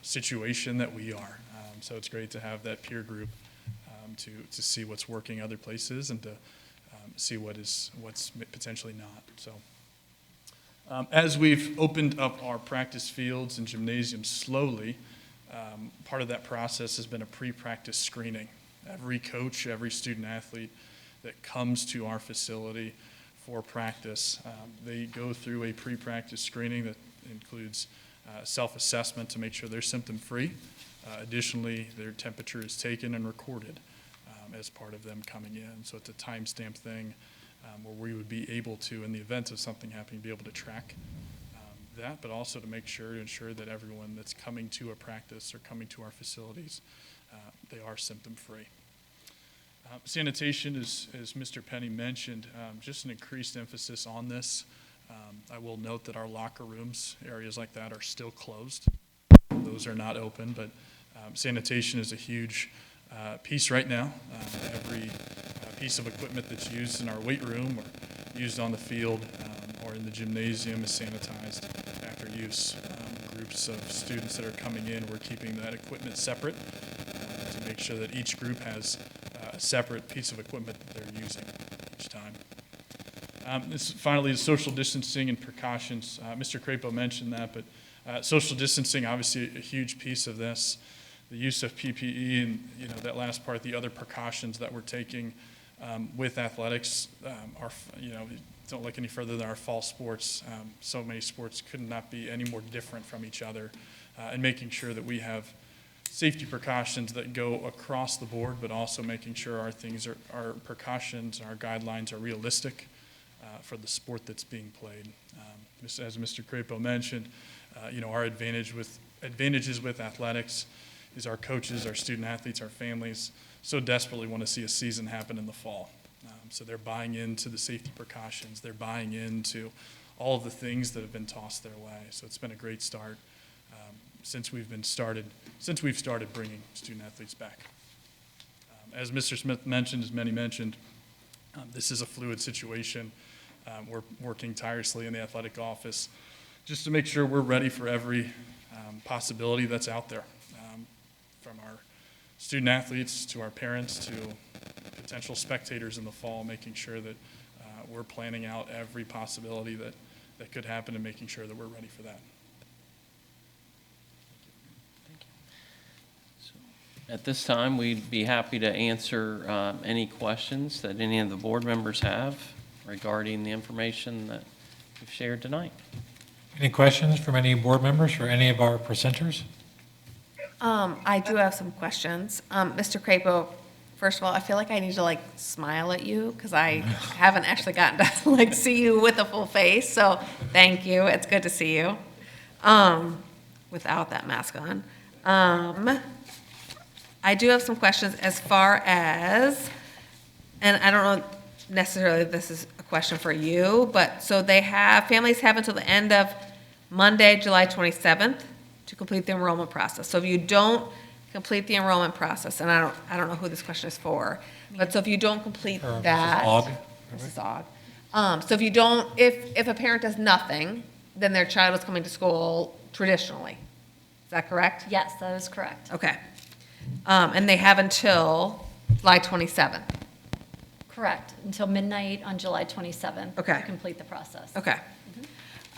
situation that we are. So it's great to have that peer group to see what's working other places and to see what's potentially not. So as we've opened up our practice fields and gymnasiums slowly, part of that process has been a pre-practice screening. Every coach, every student athlete that comes to our facility for practice, they go through a pre-practice screening that includes self-assessment to make sure they're symptom-free. Additionally, their temperature is taken and recorded as part of them coming in. So it's a time-stamped thing where we would be able to, in the event of something happening, be able to track that, but also to ensure that everyone that's coming to a practice or coming to our facilities, they are symptom-free. Sanitation, as Mr. Penny mentioned, just an increased emphasis on this. I will note that our locker rooms, areas like that, are still closed. Those are not open, but sanitation is a huge piece right now. Every piece of equipment that's used in our weight room or used on the field or in the gymnasium is sanitized after use. Groups of students that are coming in, we're keeping that equipment separate to make sure that each group has a separate piece of equipment that they're using each time. Finally, social distancing and precautions. Mr. Crapo mentioned that, but social distancing, obviously a huge piece of this. The use of PPE and that last part, the other precautions that we're taking with athletics are don't look any further than our fall sports. So many sports could not be any more different from each other, and making sure that we have safety precautions that go across the board, but also making sure our precautions, our guidelines are realistic for the sport that's being played. As Mr. Crapo mentioned, our advantages with athletics is our coaches, our student athletes, our families so desperately want to see a season happen in the fall. So they're buying into the safety precautions. They're buying into all of the things that have been tossed their way. So it's been a great start since we've started bringing student athletes back. As Mr. Smith mentioned, as many mentioned, this is a fluid situation. We're working tirelessly in the athletic office just to make sure we're ready for every possibility that's out there, from our student athletes to our parents to potential spectators in the fall, making sure that we're planning out every possibility that could happen and making sure that we're ready for that. At this time, we'd be happy to answer any questions that any of the board members have regarding the information that we've shared tonight. Any questions from any board members or any of our presenters? I do have some questions. Mr. Crapo, first of all, I feel like I need to smile at you because I haven't actually gotten to see you with a full face. So thank you. It's good to see you without that mask on. I do have some questions as far as, and I don't know necessarily if this is a question for you, but so families have until the end of Monday, July 27th to complete the enrollment process. So if you don't complete the enrollment process, and I don't know who this question is for, but so if you don't complete that. Mrs. Ogg. So if a parent does nothing, then their child is coming to school traditionally. Is that correct? Yes, that is correct. Okay. And they have until July 27th. Correct, until midnight on July 27th. Okay. To complete the process. Okay.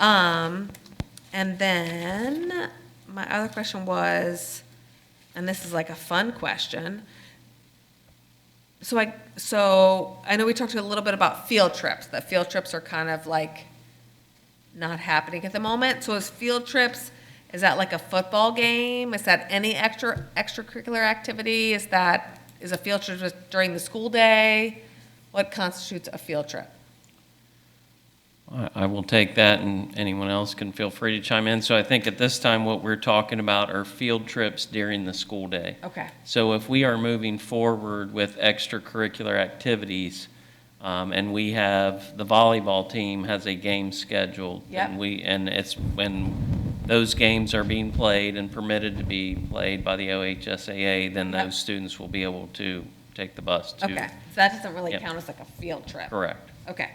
And then my other question was, and this is a fun question. So I know we talked a little bit about field trips, that field trips are kind of not happening at the moment. So is that a football game? Is that any extracurricular activity? Is a field trip just during the school day? What constitutes a field trip? I will take that, and anyone else can feel free to chime in. So I think at this time, what we're talking about are field trips during the school day. Okay. So if we are moving forward with extracurricular activities, and we have, the volleyball team has a game scheduled. Yep. And it's when those games are being played and permitted to be played by the OHSAA, then Yep. those students will be able to take the bus to. Okay, so that doesn't really Yep. count as a field trip? Correct. Okay.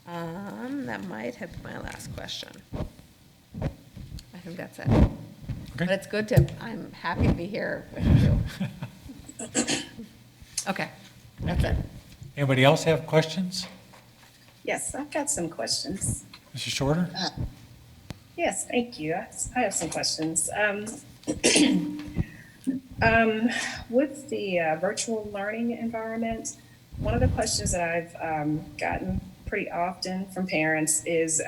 That might have been my last question. I think that's it. But it's good I'm happy to be here with you. Okay, that's it. Anybody else have questions? Yes, I've got some questions. Mrs. Shorter? Yes, thank you. I have some questions. With the virtual learning environment, one of the questions that I've gotten pretty often from parents is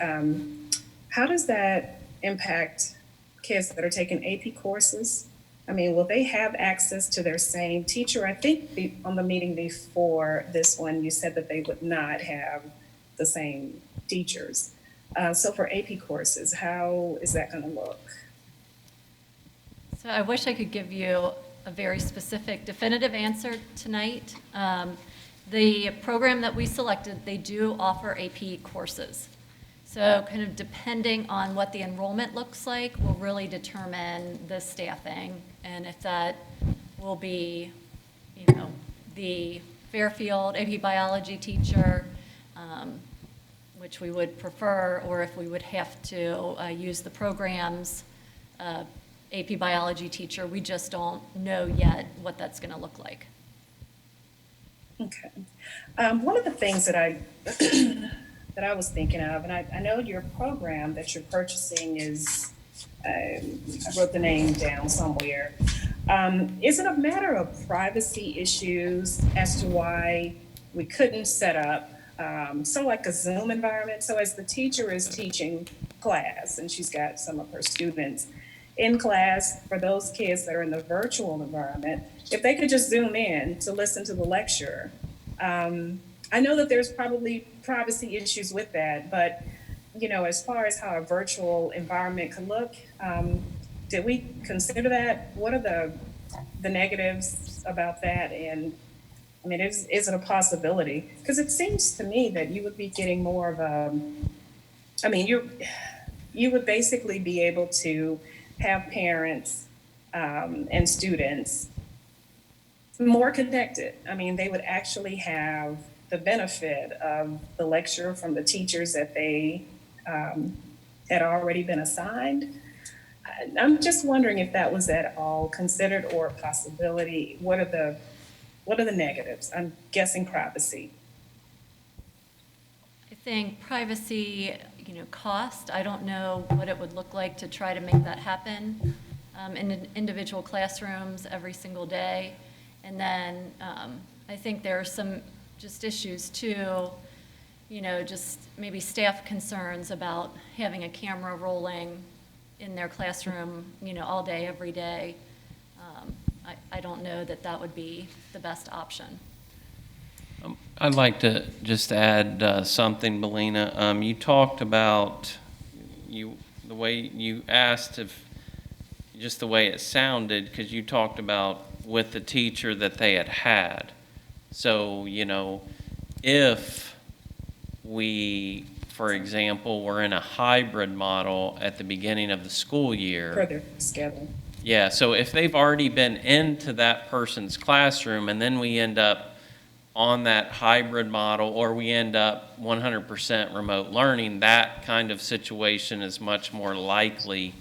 how does that impact kids that are taking AP courses? I mean, will they have access to their same teacher? I think on the meeting before this one, you said that they would not have the same teachers. So for AP courses, how is that going to look? So I wish I could give you a very specific, definitive answer tonight. The program that we selected, they do offer AP courses. So kind of depending on what the enrollment looks like will really determine the staffing and if that will be, the Fairfield AP biology teacher, which we would prefer, or if we would have to use the program's AP biology teacher. We just don't know yet what that's going to look like. Okay. One of the things that I that I was thinking of, and I know your program that you're purchasing is, I wrote the name down somewhere. Is it a matter of privacy issues as to why we couldn't set up sort of like a Zoom environment. So as the teacher is teaching class and she's got some of her students in class, for those kids that are in the virtual environment, if they could just Zoom in to listen to the lecture. I know that there's probably privacy issues with that, but as far as how a virtual environment could look, did we consider that? What are the negatives about that? And I mean, is it a possibility? Because it seems to me that you would be getting more of you would basically be able to have parents and students more connected. I mean, they would actually have the benefit of the lecture from the teachers that they had already been assigned. I'm just wondering if that was at all considered or a possibility. What are the negatives? I'm guessing privacy. I think privacy, cost, I don't know what it would look like to try to make that happen in individual classrooms every single day. And then I think there are some just issues too, just maybe staff concerns about having a camera rolling in their classroom, all day, every day. I don't know that would be the best option. I'd like to just add something, Belina. You talked about the way you asked if just the way it sounded, because you talked about with the teacher that they had. So, if we, for example, were in a hybrid model at the beginning of the school year. Further schedule. Yeah, so if they've already been into that person's classroom and then we end up on that hybrid model, or we end up 100% remote learning, that kind of situation is much more likely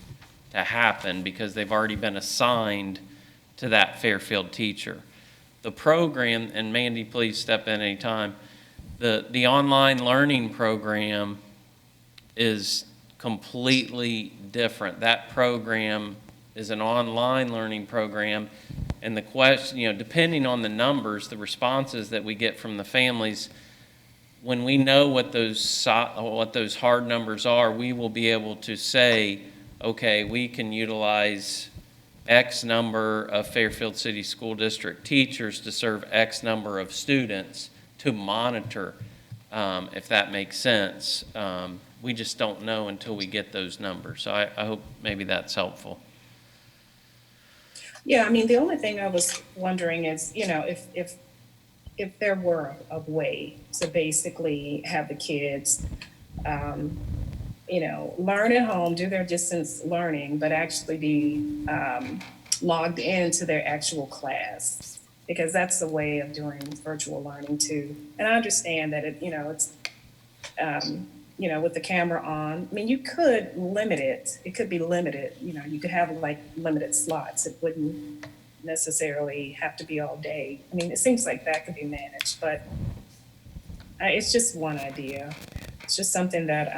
to happen because they've already been assigned to that Fairfield teacher. The program, and Mandy, please step in anytime, the online learning program is completely different. That program is an online learning program, and the question, depending on the numbers, the responses that we get from the families, when we know what those hard numbers are, we will be able to say, okay, we can utilize X number of Fairfield City School District teachers to serve X number of students to monitor, if that makes sense. We just don't know until we get those numbers. So I hope maybe that's helpful. Yeah, I mean, the only thing I was wondering is, if there were a way to basically have the kids, learn at home, do their distance learning, but actually be logged into their actual class, because that's the way of doing virtual learning too. And I understand that it's with the camera on. I mean, you could limit it. It could be limited. You could have like limited slots. It wouldn't necessarily have to be all day. I mean, it seems like that could be managed, but it's just one idea. It's just something that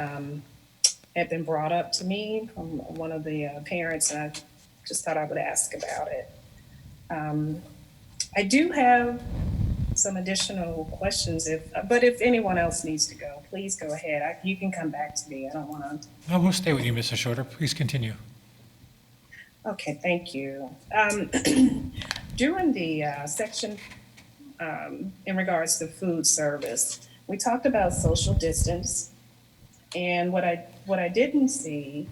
had been brought up to me from one of the parents, and I just thought I would ask about it. I do have some additional questions, but if anyone else needs to go, please go ahead. You can come back to me. I don't want to. No, we'll stay with you, Mrs. Shorter. Please continue. Okay, thank you. During the section in regards to food service, we talked about social distance, and what I didn't see,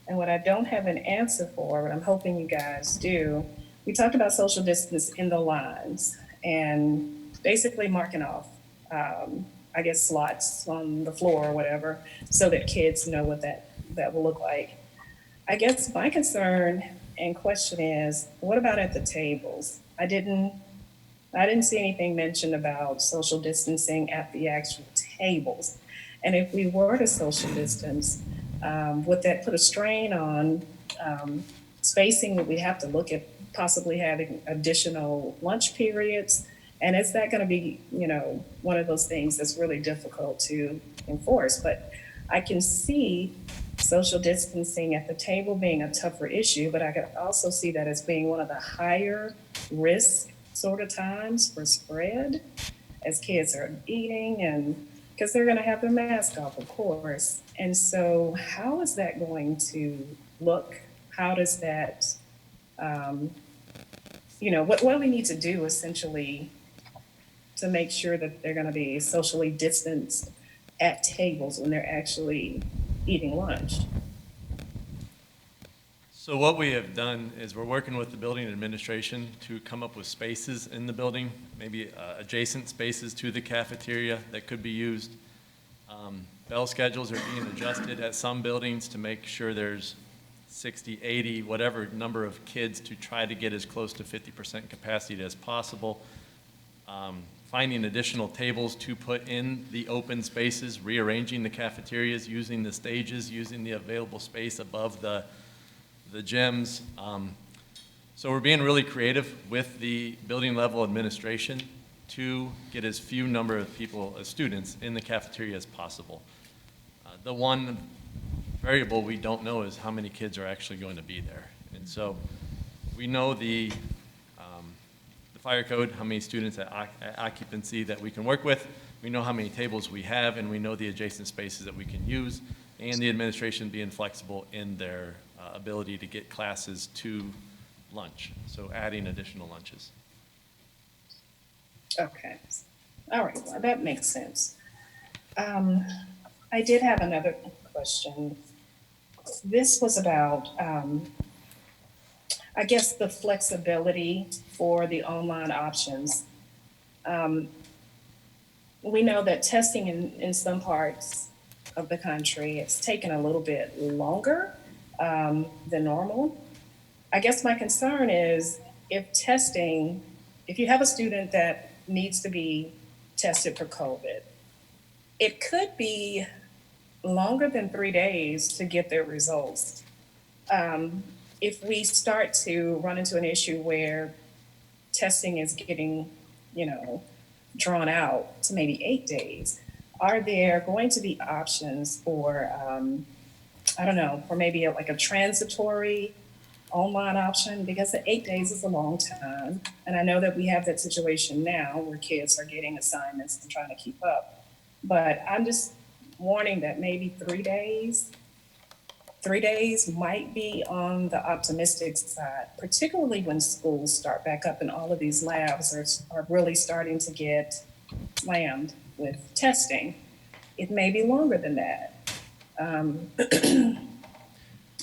and what I don't have an answer for, but I'm hoping you guys do. We talked about social distance in the lines and basically marking off, slots on the floor or whatever, so that kids know what that will look like. I guess my concern and question is, what about at the tables? I didn't see anything mentioned about social distancing at the actual tables. And if we were to social distance, would that put a strain on spacing? Would we have to look at possibly having additional lunch periods? And is that going to be, one of those things that's really difficult to enforce? But I can see social distancing at the table being a tougher issue, but I could also see that as being one of the higher risk sort of times for spread, as kids are eating and because they're going to have their mask off, of course. And so, how is that going to look? How does that, what do we need to do essentially to make sure that they're going to be socially distanced at tables when they're actually eating lunch? So what we have done is we're working with the building administration to come up with spaces in the building, maybe adjacent spaces to the cafeteria that could be used. Bell schedules are being adjusted at some buildings to make sure there's 60, 80, whatever number of kids to try to get as close to 50% capacity as possible. Finding additional tables to put in the open spaces, rearranging the cafeterias, using the stages, using the available space above the gyms. So we're being really creative with the building level administration to get as few number of people, as students, in the cafeteria as possible. The one variable we don't know is how many kids are actually going to be there. And so we know the fire code, how many students at occupancy that we can work with. We know how many tables we have, and we know the adjacent spaces that we can use, and the administration being flexible in their ability to get classes to lunch, so adding additional lunches. Okay. All right. Well, that makes sense. I did have another question. This was about, I guess, the flexibility for the online options. We know that testing in some parts of the country, it's taken a little bit longer than normal. I guess my concern is if you have a student that needs to be tested for COVID, it could be longer than 3 days to get their results. If we start to run into an issue where testing is getting, drawn out to maybe 8 days, are there going to be options for, for maybe like a transitory online option? Because the 8 days is a long time. And I know that we have that situation now where kids are getting assignments and trying to keep up. But I'm just warning that maybe 3 days. 3 days might be on the optimistic side, particularly when schools start back up and all of these labs are really starting to get slammed with testing. It may be longer than that.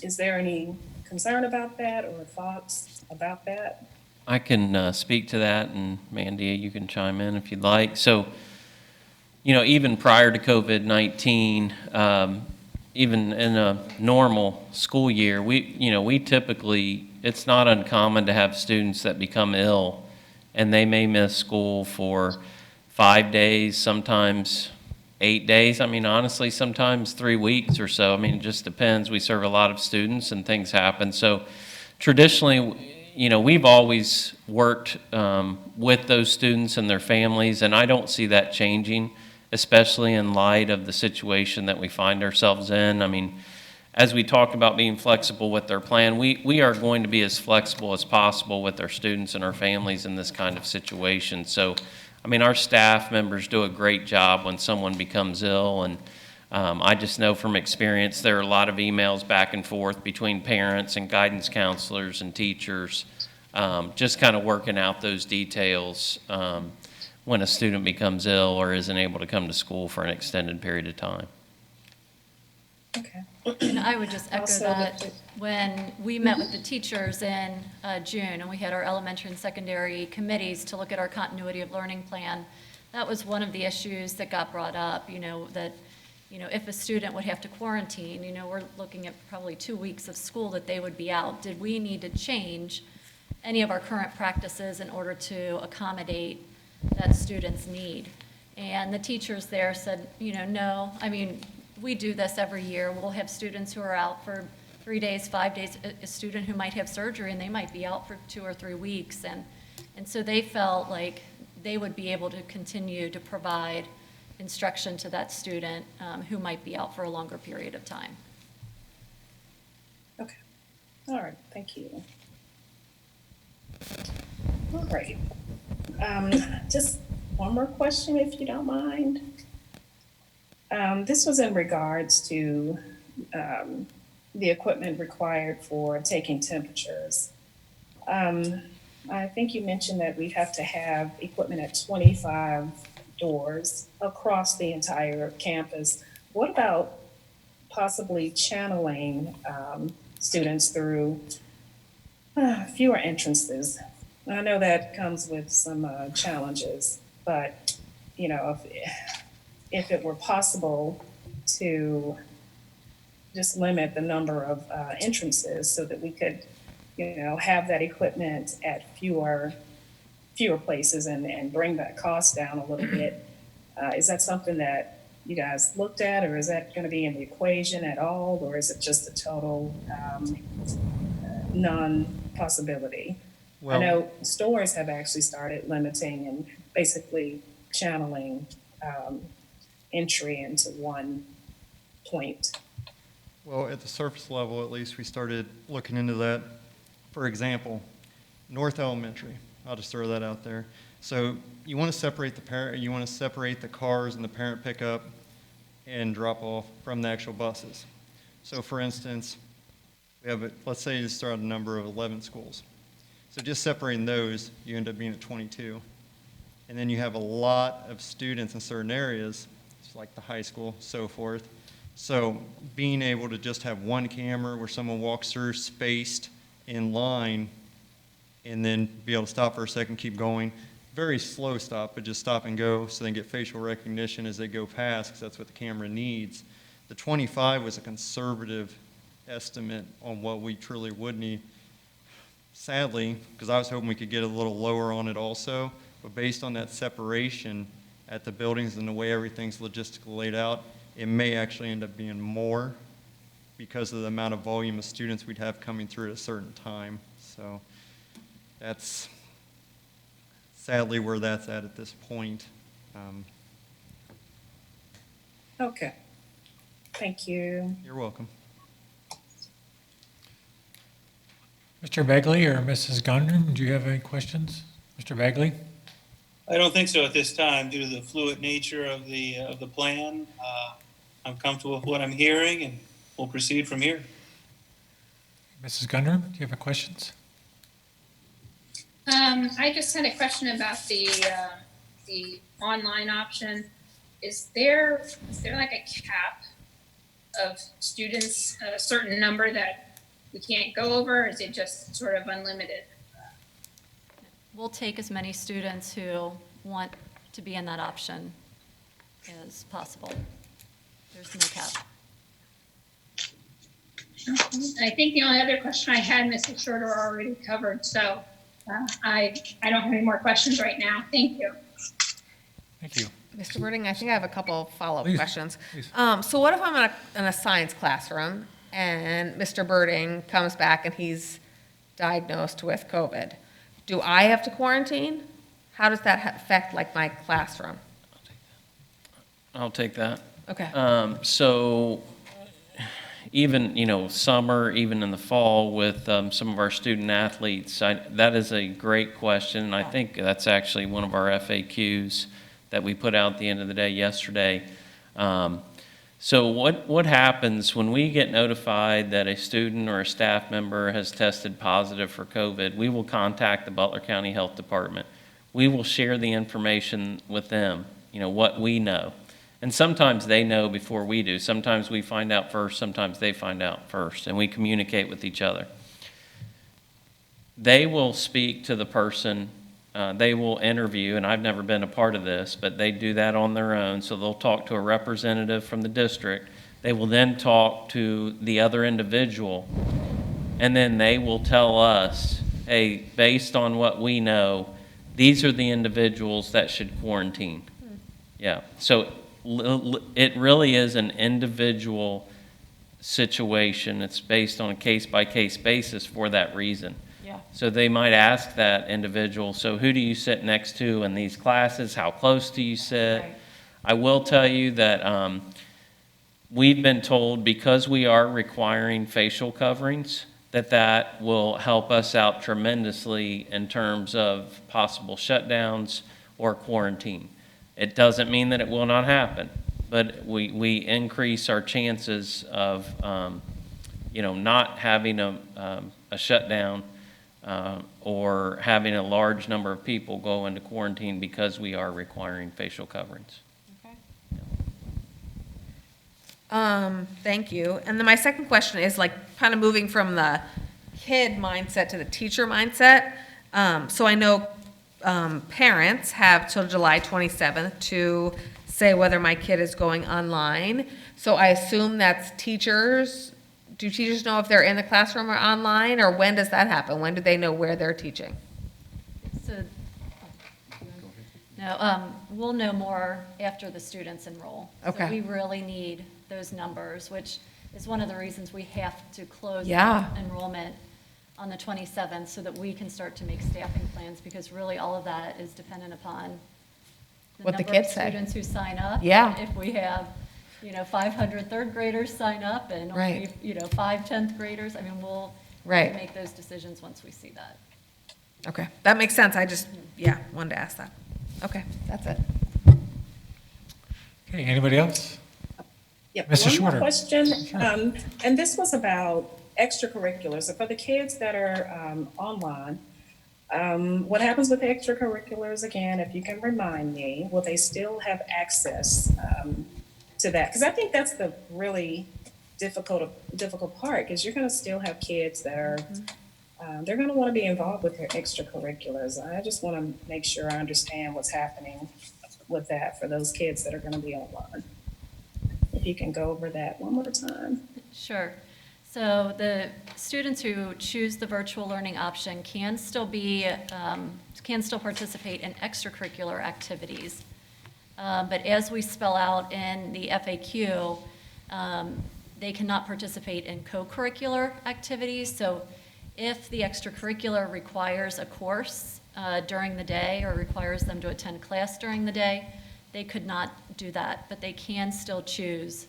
Is there any concern about that or thoughts about that? I can speak to that, and Mandy, you can chime in if you'd like. So, even prior to COVID-19, even in a normal school year, we typically, it's not uncommon to have students that become ill, and they may miss school for 5 days, sometimes 8 days. I mean, honestly, sometimes 3 weeks or so. I mean, it just depends. We serve a lot of students, and things happen. So traditionally, we've always worked with those students and their families, and I don't see that changing, especially in light of the situation that we find ourselves in. I mean, as we talk about being flexible with their plan, we are going to be as flexible as possible with our students and our families in this kind of situation. So, I mean, our staff members do a great job when someone becomes ill, and I just know from experience there are a lot of emails back and forth between parents and guidance counselors and teachers, just kind of working out those details when a student becomes ill or isn't able to come to school for an extended period of time. Okay. And I would just echo Also, that when we met with the teachers in June, and we had our elementary and secondary committees to look at our continuity of learning plan, that was one of the issues that got brought up, that, if a student would have to quarantine, we're looking at probably 2 weeks of school that they would be out. Did we need to change any of our current practices in order to accommodate that student's need? And the teachers there said, no. I mean, we do this every year. We'll have students who are out for 3 days, 5 days, a student who might have surgery and they might be out for 2 or 3 weeks. And so they felt like they would be able to continue to provide instruction to that student who might be out for a longer period of time. Okay. All right. Thank you. All right. Just one more question, if you don't mind. This was in regards to the equipment required for taking temperatures. I think you mentioned that we have to have equipment at 25 doors across the entire campus. What about possibly channeling students through fewer entrances? I know that comes with some challenges, but you know, if it were possible to just limit the number of entrances so that we could, you know, have that equipment at fewer places and bring that cost down a little bit. Is that something that you guys looked at, or is that going to be in the equation at all, or is it just a total non-possibility? I Well, know stores have actually started limiting and basically channeling entry into one point. well, at the surface level, at least, we started looking into that. For example, North Elementary, I'll just throw that out there. So you want to separate the parent, you want to separate the cars and the parent pickup and drop off from the actual buses. So for instance, we have, let's say you start a number of 11 schools. So just separating those, you end up being at 22. And then you have a lot of students in certain areas, like the high school, so forth. So being able to just have one camera where someone walks through spaced in line and then be able to stop for a second, keep going. Very slow stop, but just stop and go so they get facial recognition as they go past, because that's what the camera needs. The 25 was a conservative estimate on what we truly would need. Sadly, because I was hoping we could get a little lower on it also, but based on that separation at the buildings and the way everything's logistically laid out, it may actually end up being more because of the amount of volume of students we'd have coming through at a certain time. So that's sadly where that's at this point. Okay. Thank you. You're welcome. Mr. Begley or Mrs. Gundrum, do you have any questions? Mr. Begley? I don't think so at this time, due to the fluid nature of the plan. I'm comfortable with what I'm hearing, and we'll proceed from here. Mrs. Gundrum, do you have any questions? I just had a question about the online option. Is there like a cap of students, a certain number that we can't go over, or is it just sort of unlimited? We'll take as many students who want to be in that option as possible. There's no cap. I think the only other question I had, Mrs. Shorter already covered, so I don't have any more questions right now. Thank you. Thank you. Mr. Birding, I think I have a couple of follow-up Please, questions. please. So what if I'm in a science classroom and Mr. Birding comes back and he's diagnosed with COVID? Do I have to quarantine? How does that affect like my classroom? I'll take that. Okay. So even, summer, even in the fall with some of our student athletes, that is a great question. And I think that's actually one of our FAQs that we put out at the end of the day yesterday. So what happens when we get notified that a student or a staff member has tested positive for COVID? We will contact the Butler County Health Department. We will share the information with them, what we know. And sometimes they know before we do. Sometimes we find out first, sometimes they find out first, and we communicate with each other. They will speak to the person, they will interview, and I've never been a part of this, but they do that on their own. So they'll talk to a representative from the district. They will then talk to the other individual, and then they will tell us, hey, based on what we know, these are the individuals that should quarantine. Yeah, so it really is an individual situation. It's based on a case-by-case basis for that reason. Yeah. So they might ask that individual, so who do you sit next to in these classes? How close do you sit? Right. I will tell you that we've been told, because we are requiring facial coverings, that will help us out tremendously in terms of possible shutdowns or quarantine. It doesn't mean that it will not happen, but we increase our chances of, not having a shutdown or having a large number of people go into quarantine because we are requiring facial coverings. Thank you. And then my second question is like kind of moving from the kid mindset to the teacher mindset. So I know parents have till July 27th to say whether my kid is going online. So I assume that's teachers. Do teachers know if they're in the classroom or online, or when does that happen? When do they know where they're teaching? So, no, we'll know more after the students enroll. Okay. So we really need those numbers, which is one of the reasons we have to close Yeah. enrollment on the 27th so that we can start to make staffing plans, because really all of that is dependent upon What the number of kids say. students who sign up. Yeah. If we have, 500 third graders sign up and only, Right. 5 10th graders, I mean, we'll Right. make those decisions once we see that. Okay, that makes sense. I just, wanted to ask that. Okay, that's it. Okay, anybody else? Yep, Mr. one more Shorter. question, Sure. and this was about extracurriculars. So for the kids that are online, what happens with the extracurriculars, again, if you can remind me, will they still have access to that? Because I think that's the really difficult part, because you're going to still have kids that are, they're going to want to be involved with their extracurriculars. I just want to make sure I understand what's happening with that for those kids that are going to be online. If you can go over that one more time. Sure. So the students who choose the virtual learning option can still participate in extracurricular activities. But as we spell out in the FAQ, they cannot participate in co-curricular activities. So if the extracurricular requires a course during the day or requires them to attend class during the day, they could not do that, but they can still choose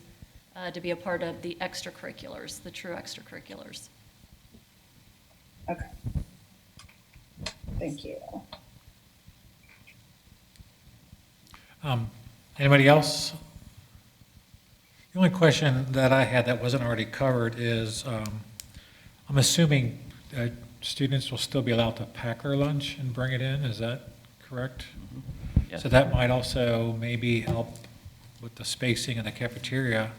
to be a part of the extracurriculars, the true extracurriculars. Okay. Thank you. Anybody else? The only question that I had that wasn't already covered is, I'm assuming students will still be allowed to pack their lunch and bring it in, is that correct? Yes. So that might also maybe help with the spacing in the cafeteria.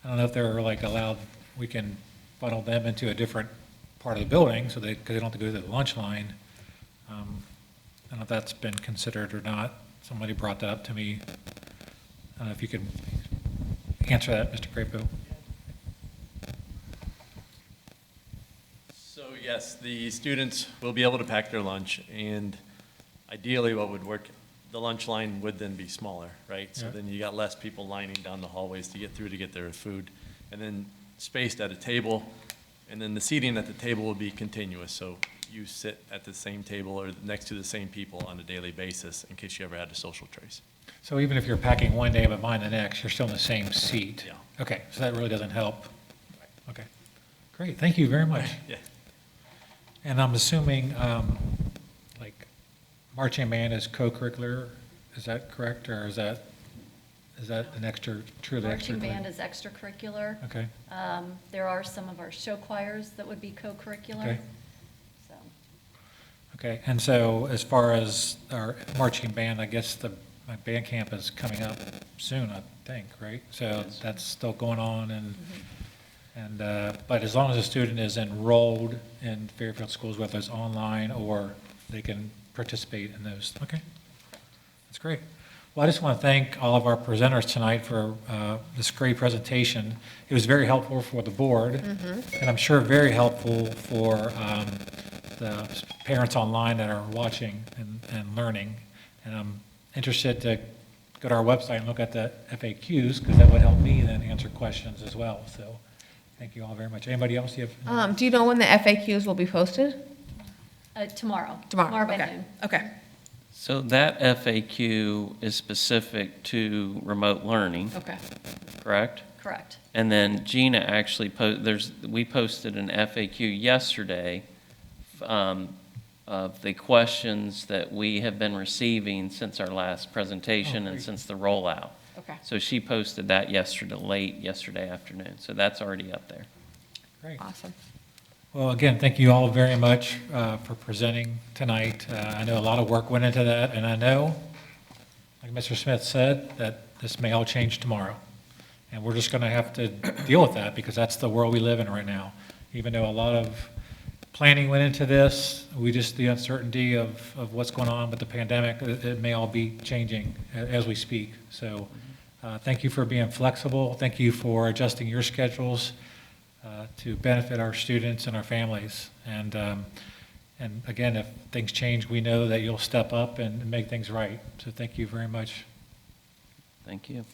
I don't know if they're like allowed, we can funnel them into a different part of the building so because they don't have to go to the lunch line. I don't know if that's been considered or not. Somebody brought that up to me. I don't know if you could answer that, Mr. Crapo. So yes, the students will be able to pack their lunch, and ideally what would work, the lunch line would then be smaller, right? So Yeah. then you got less people lining down the hallways to get through to get their food, and then spaced at a table, and then the seating at the table will be continuous. So you sit at the same table or next to the same people on a daily basis in case you ever had a social trace. So even if you're packing one day but mine the next, you're still in the same seat? Yeah. Okay, so that really doesn't help. Okay, great, thank you very much. Yeah. And I'm assuming, like, marching band is co-curricular, is that correct, or is that an extra, truly Marching extracurricular? band is extracurricular. Okay, There are some of our show choirs that would be co-curricular. Okay. So, okay, and so as far as our marching band, I guess my band camp is coming up soon, I think, right? So Yes. that's still going on, but as long as a student is enrolled in Fairfield schools, whether it's online or they can participate in those. Okay, that's great. Well, I just want to thank all of our presenters tonight for this great presentation. It was very helpful for the board, and I'm sure very helpful for the parents online that are watching and learning. And I'm interested to go to our website and look at the FAQs, because that would help me then answer questions as well. So thank you all very much. Anybody else you have? Do you know when the FAQs will be posted? tomorrow. Tomorrow, by okay. noon. Okay. So that FAQ is specific to remote learning, Okay. correct? Correct. And then Gina actually we posted an FAQ yesterday of the questions that we have been receiving since our last presentation and since the rollout. Okay. So she posted that late yesterday afternoon, so that's already up there. Great. Awesome. Well, again, thank you all very much for presenting tonight. I know a lot of work went into that, and I know, like Mr. Smith said, that this may all change tomorrow. And we're just going to have to deal with that because that's the world we live in right now. Even though a lot of planning went into this, the uncertainty of what's going on with the pandemic, it may all be changing as we speak. So thank you for being flexible. Thank you for adjusting your schedules to benefit our students and our families. And again, if things change, we know that you'll step up and make things right. So thank you very much. Thank you.